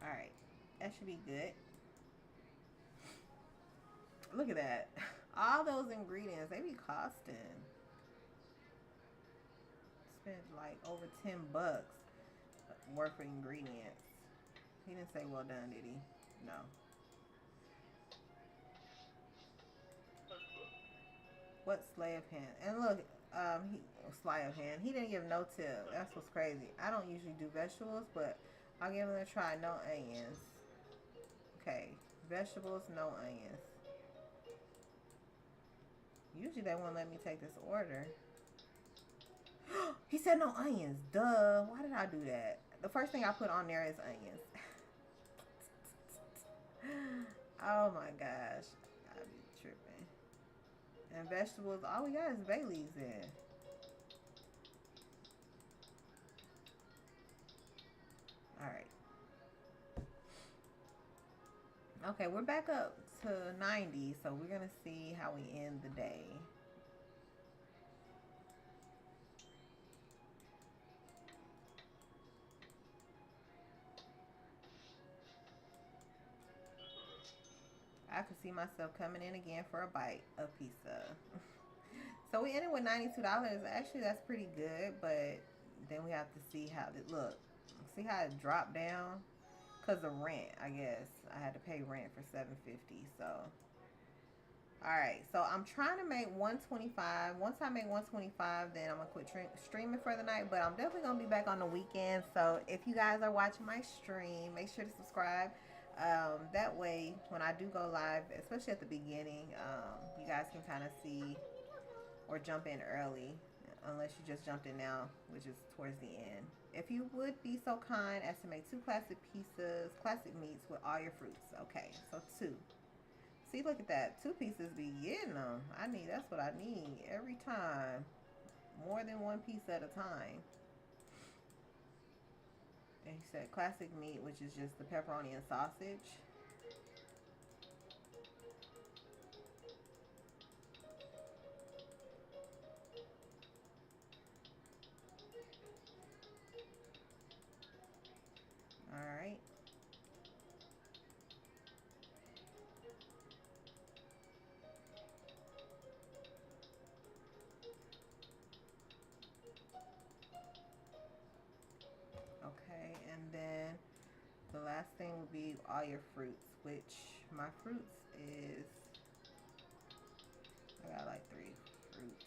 Alright. That should be good. Look at that. All those ingredients, they be costing. Spent like over $10 worth of ingredients. He didn't say well done, did he? No. What sleight of hand? And look, sleight of hand. He didn't give no tip. That's what's crazy. I don't usually do vegetables, but I'll give him a try. No onions. Okay, vegetables, no onions. Usually they won't let me take this order. He said no onions. Duh. Why did I do that? The first thing I put on there is onions. Oh my gosh. I be tripping. And vegetables, all we got is bay leaves in. Alright. Okay, we're back up to 90, so we're going to see how we end the day. I could see myself coming in again for a bite of pizza. So we ended with $92. Actually, that's pretty good, but then we have to see how it look. See how it dropped down? Cause of rent, I guess. I had to pay rent for $7.50. So, all right. So I'm trying to make 125. Once I make 125, then I'm gonna quit streaming for the night. But I'm definitely gonna be back on the weekend. So if you guys are watching my stream, make sure to subscribe. That way, when I do go live, especially at the beginning, you guys can kind of see or jump in early, unless you just jumped in now, which is towards the end. If you would be so kind as to make 2 classic pizzas, classic meats with all your fruits. Okay, so 2. See, look at that. 2 pieces be getting them. That's what I need every time. More than 1 piece at a time. And he said classic meat, which is just the pepperoni and sausage. All right. Okay, and then the last thing would be all your fruits, which my fruits is, I got like 3 fruits.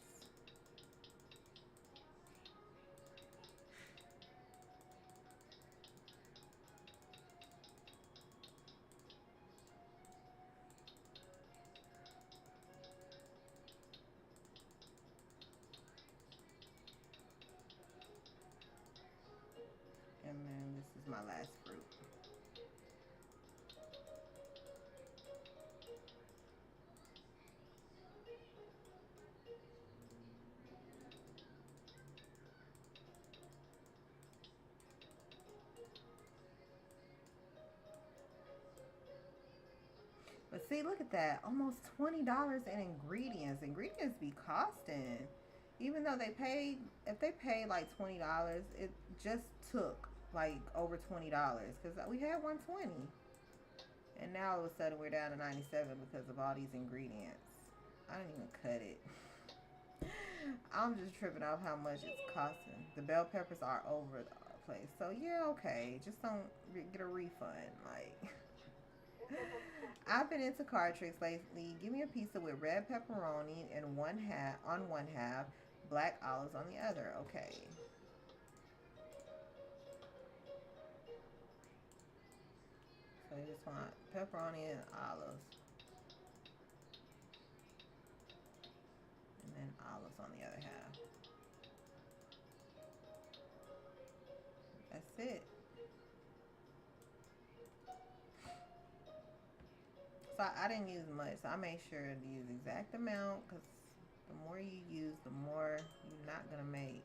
And then this is my last fruit. But see, look at that. Almost $20 in ingredients. Ingredients be costing. Even though if they paid like $20, it just took like over $20 because we had 120. And now all of a sudden we're down to 97 because of all these ingredients. I didn't even cut it. I'm just tripping off how much it's costing. The bell peppers are over the place. So yeah, okay. Just don't get a refund. Like, I've been into card tricks lately. Give me a pizza with red pepperoni and one half, black olives on the other. Okay. So you just want pepperoni and olives. And then olives on the other half. That's it. So I didn't use much. So I made sure to use the exact amount because the more you use, the more you're not going to make.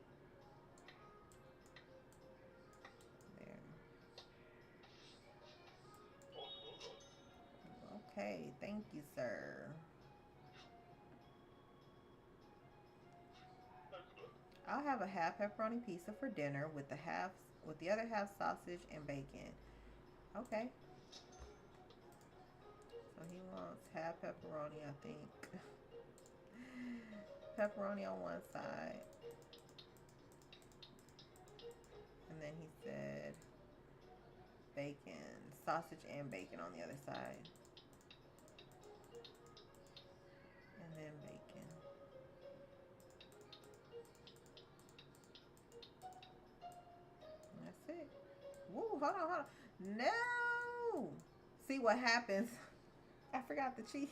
There. Okay, thank you, sir. I'll have a half pepperoni pizza for dinner with the other half sausage and bacon. Okay. So he wants half pepperoni, I think. Pepperoni on one side. And then he said bacon, sausage and bacon on the other side. And then bacon. And that's it. Woo, hold on. No! See what happens. I forgot the cheese.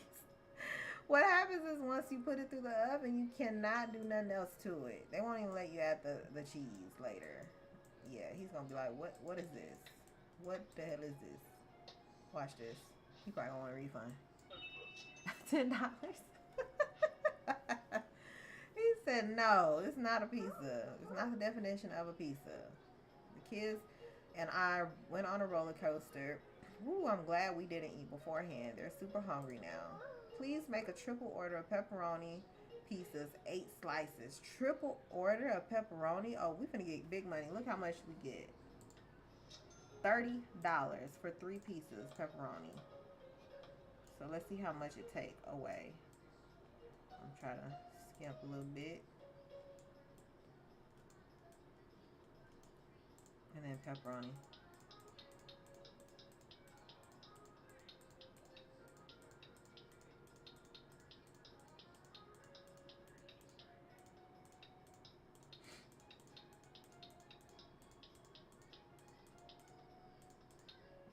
What happens is once you put it through the oven, you cannot do nothing else to it. They won't even let you add the cheese later. Yeah, he's gonna be like, what is this? What the hell is this? Watch this. He probably gonna want a refund. $10. He said no, it's not a pizza. It's not the definition of a pizza. The kids and I went on a roller coaster. Ooh, I'm glad we didn't eat beforehand. They're super hungry now. Please make a triple order of pepperoni pizzas, 8 slices. Triple order of pepperoni? Oh, we finna get big money. Look how much we get. $30 for 3 pieces pepperoni. So So let's see how much it take away. I'm trying to skimp a little bit. And then pepperoni.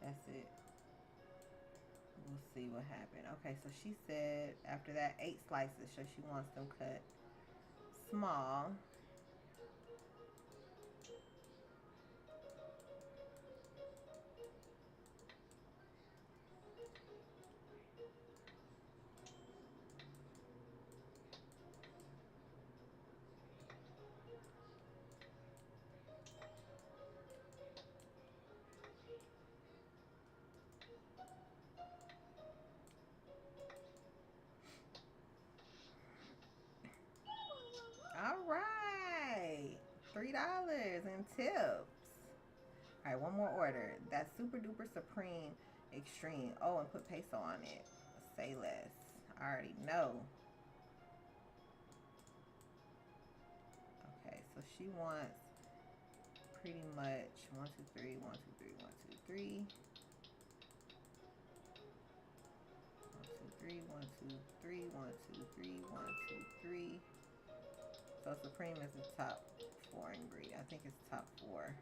That's it. We'll see what happened. Okay, so she said after that 8 slices, so she wants them cut small. All right, $3 in tips. All right, one more order. That Super Duper Supreme Extreme. Oh, and put peso on it. Say less. I already know. Okay, so she wants pretty much 1, 2, 3, 1, 2, 3, 1, 2, 3. 1, 2, 3, 1, 2, 3, 1, 2, 3, 1, 2, 3. So Supreme is the top 4 ingredient. I think it's top 4.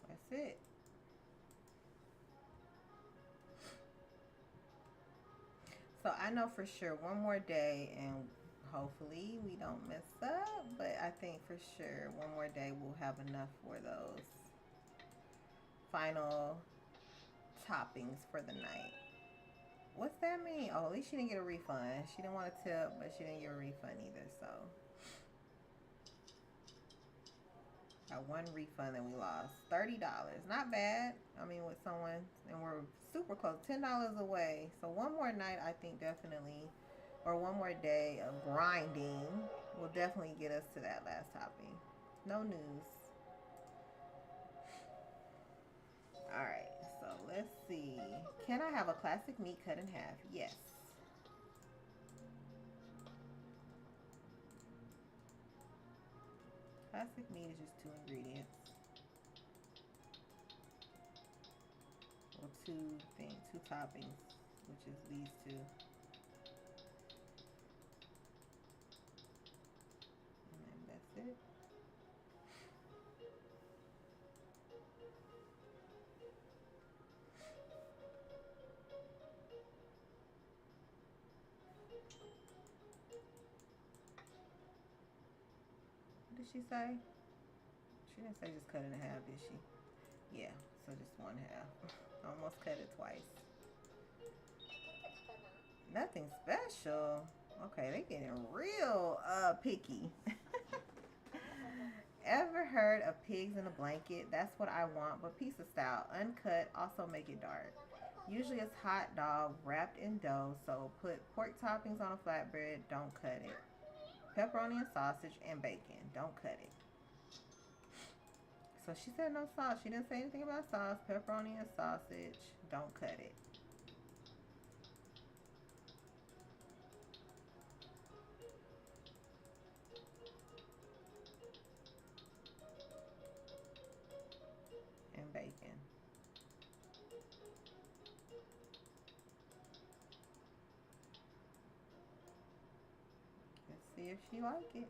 That's it. So I know for sure one more day and hopefully we don't mess up, but I think for sure one more day we'll have enough for those final toppings for the night. What's that mean? Oh, at least she didn't get a refund. She didn't want a tip, but she didn't get a refund either, so. Got one refund that we lost. $30. Not bad. I mean, with someone, and we're super close. $10 away. So one more night, I think definitely, or one more day of grinding will definitely get us to that last topping. No news. All right. So let's see. Can I have a classic meat cut in half? Yes. Classic meat is just 2 ingredients. Well, two toppings, which is these 2. And then that's it. What did she say? She didn't say just cut it in half, did she? Yeah, so just 1/2. Almost cut it twice. Nothing special. Okay, they getting real picky. Ever heard of pigs in a blanket? That's what I want, but pizza style, uncut. Also make it dark. Usually it's hot dog wrapped in dough, so put pork toppings on a flatbread. Don't cut it. Pepperoni and sausage and bacon. Don't cut it. So she said no sauce. She didn't say anything about sauce. Pepperoni and sausage. Don't cut it. And bacon. Let's see if she like it.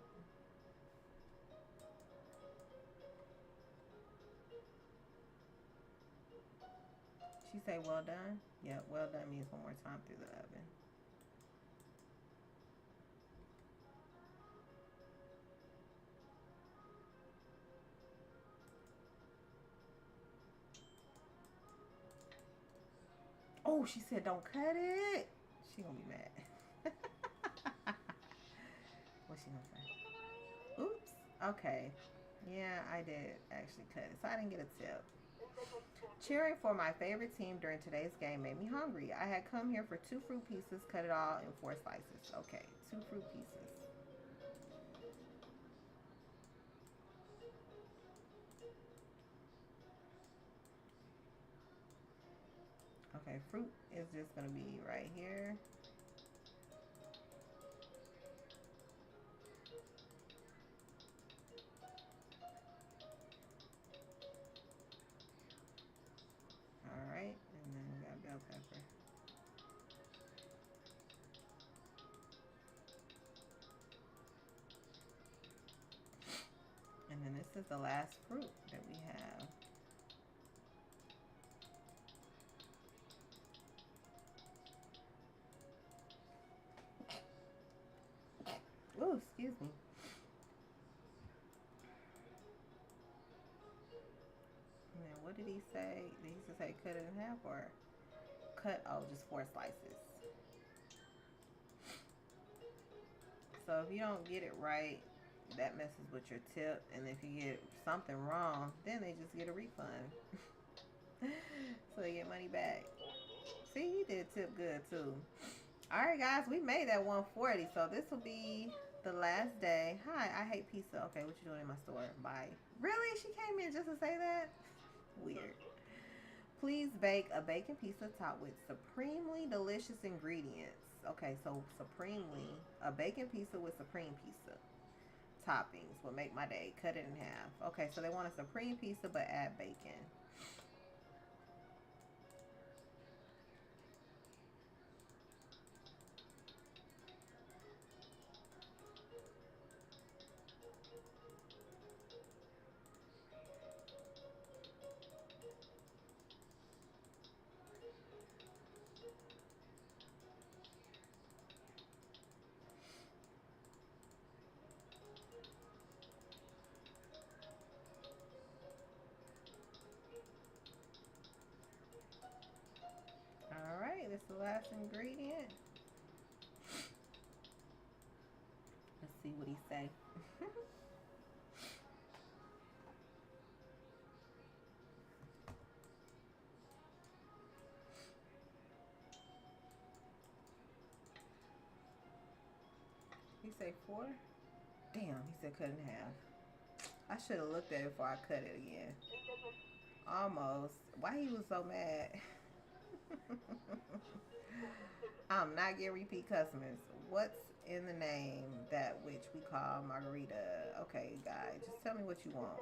She say well done? Yeah, well done means one more time through the oven. Oh, she said don't cut it. She gonna be mad. What's she gonna say? Oops. Okay. Yeah, I did actually cut it. So I didn't get a tip. Cheering for my favorite team during today's game made me hungry. I had come here for 2 fruit pieces, cut it all in 4 slices. Okay, 2 fruit pieces. Okay, fruit is just gonna be right here. All right, and then we got bell pepper. And then this is the last fruit that we have. Oh, excuse me. And then what did he say? Did he just say cut it in half or cut? Oh, just 4 slices. So if you don't get it right, that messes with your tip. And if you get something wrong, then they just get a refund. So they get money back. See, you did tip good too. All right, guys, we made that 140. So this will be the last day. Hi, I hate pizza. Okay, what you doing in my store? Bye. Really? She came in just to say that? Weird. Please bake a bacon pizza topped with supremely delicious ingredients. Okay, so supremely, a bacon pizza with supreme pizza toppings will make my day. Cut it in half. Okay, so they want a supreme pizza but add bacon. All right, this is the last ingredient. Let's see what he say. He say 4? Damn, he said cut in half. I should have looked at it before I cut it again. Almost. Why he was so mad? I'm not getting repeat customers. What's in the name that which we call margarita? Okay, guys, just tell me what you want.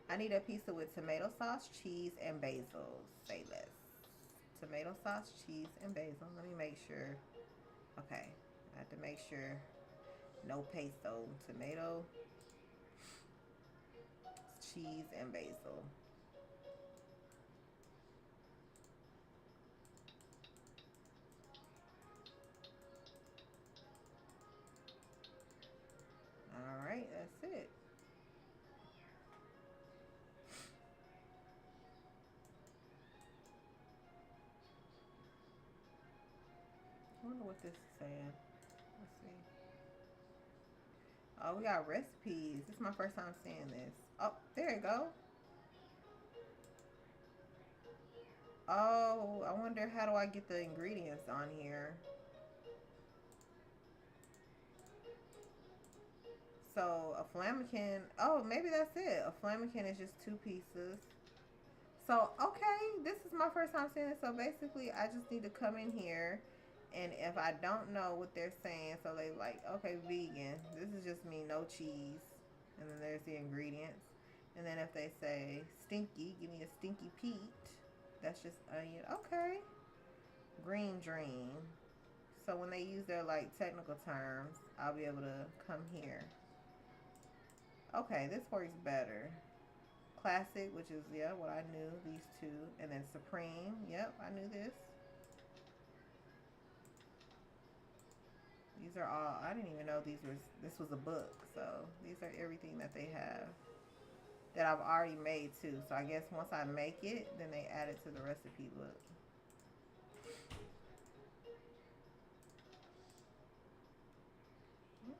I need a pizza with tomato sauce, cheese, and basil. Say less. Tomato sauce, cheese, and basil. Let me make sure. Okay, I have to make sure. No pesto. Tomato, cheese, and basil. All right, that's it. I wonder what this is saying. Let's see. Oh, we got recipes. This is my first time seeing this. Oh, there you go. Oh, I wonder how do I get the ingredients on here? So a flammkin. Oh, maybe that's it. A flammkin is just 2 pieces. So okay, this is my first time seeing it. So basically, I just need to come in here, and if I don't know what they're saying, so they like, okay, vegan. This is just me, no cheese, and then there's the ingredients. And then if they say stinky, give me a stinky Pete. That's just onion. Okay, green dream. So when they use their like technical terms, I'll be able to come here. Okay, this works better. Classic, which is yeah what I knew. These two, and then Supreme. Yep, I knew this. These are all. I didn't even know these was. This was a book. So these are everything that they have that I've already made too. So I guess once I make it, then they add it to the recipe book.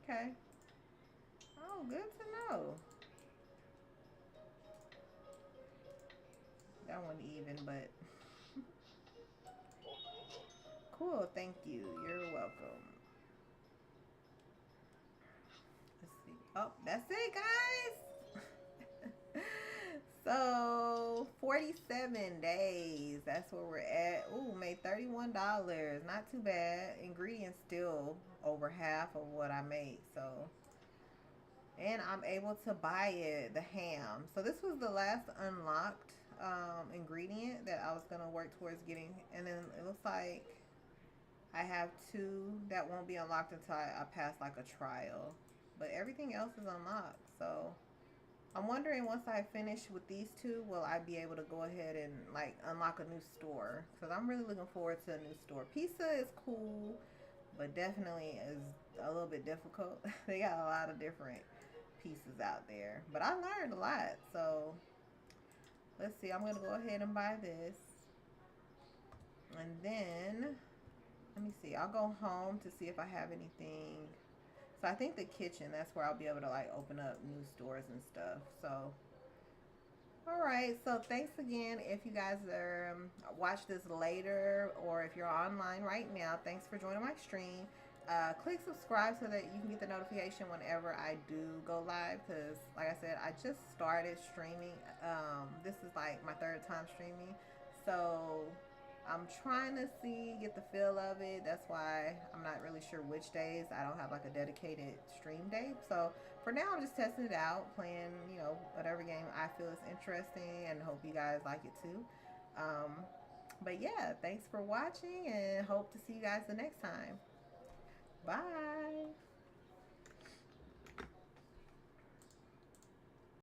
Okay. Oh, good to know. That one even, but cool. Thank you. You're welcome. Let's see. Oh, that's it, guys. So 47 days. That's where we're at. Ooh, made $31. Not too bad. Ingredients still over half of what I made. So, and I'm able to buy it, the ham. So this was the last unlocked ingredient that I was gonna work towards getting, and then it looks like I have two that won't be unlocked until I pass like a trial. But everything else is unlocked. So I'm wondering, once I finish with these two, will I be able to go ahead and like unlock a new store? Because I'm really looking forward to a new store. Pizza is cool, but definitely is a little bit difficult. They got a lot of different pieces out there. But I learned a lot. So let's see. I'm going to go ahead and buy this. And then, let me see. I'll go home to see if I have anything. So I think the kitchen, that's where I'll be able to like open up new stores and stuff. So, all right. So thanks again. If you guys are watch this later, or if you're online right now, thanks for joining my stream. Click subscribe so that you can get the notification whenever I do go live. Because like I said, I just started streaming. This is like my third time streaming. So I'm trying to get the feel of it. That's why I'm not really sure which days. I don't have like a dedicated stream day. So for now, I'm just testing it out, playing, whatever game I feel is interesting, and hope you guys like it too. But yeah, thanks for watching, and hope to see you guys the next time. Bye.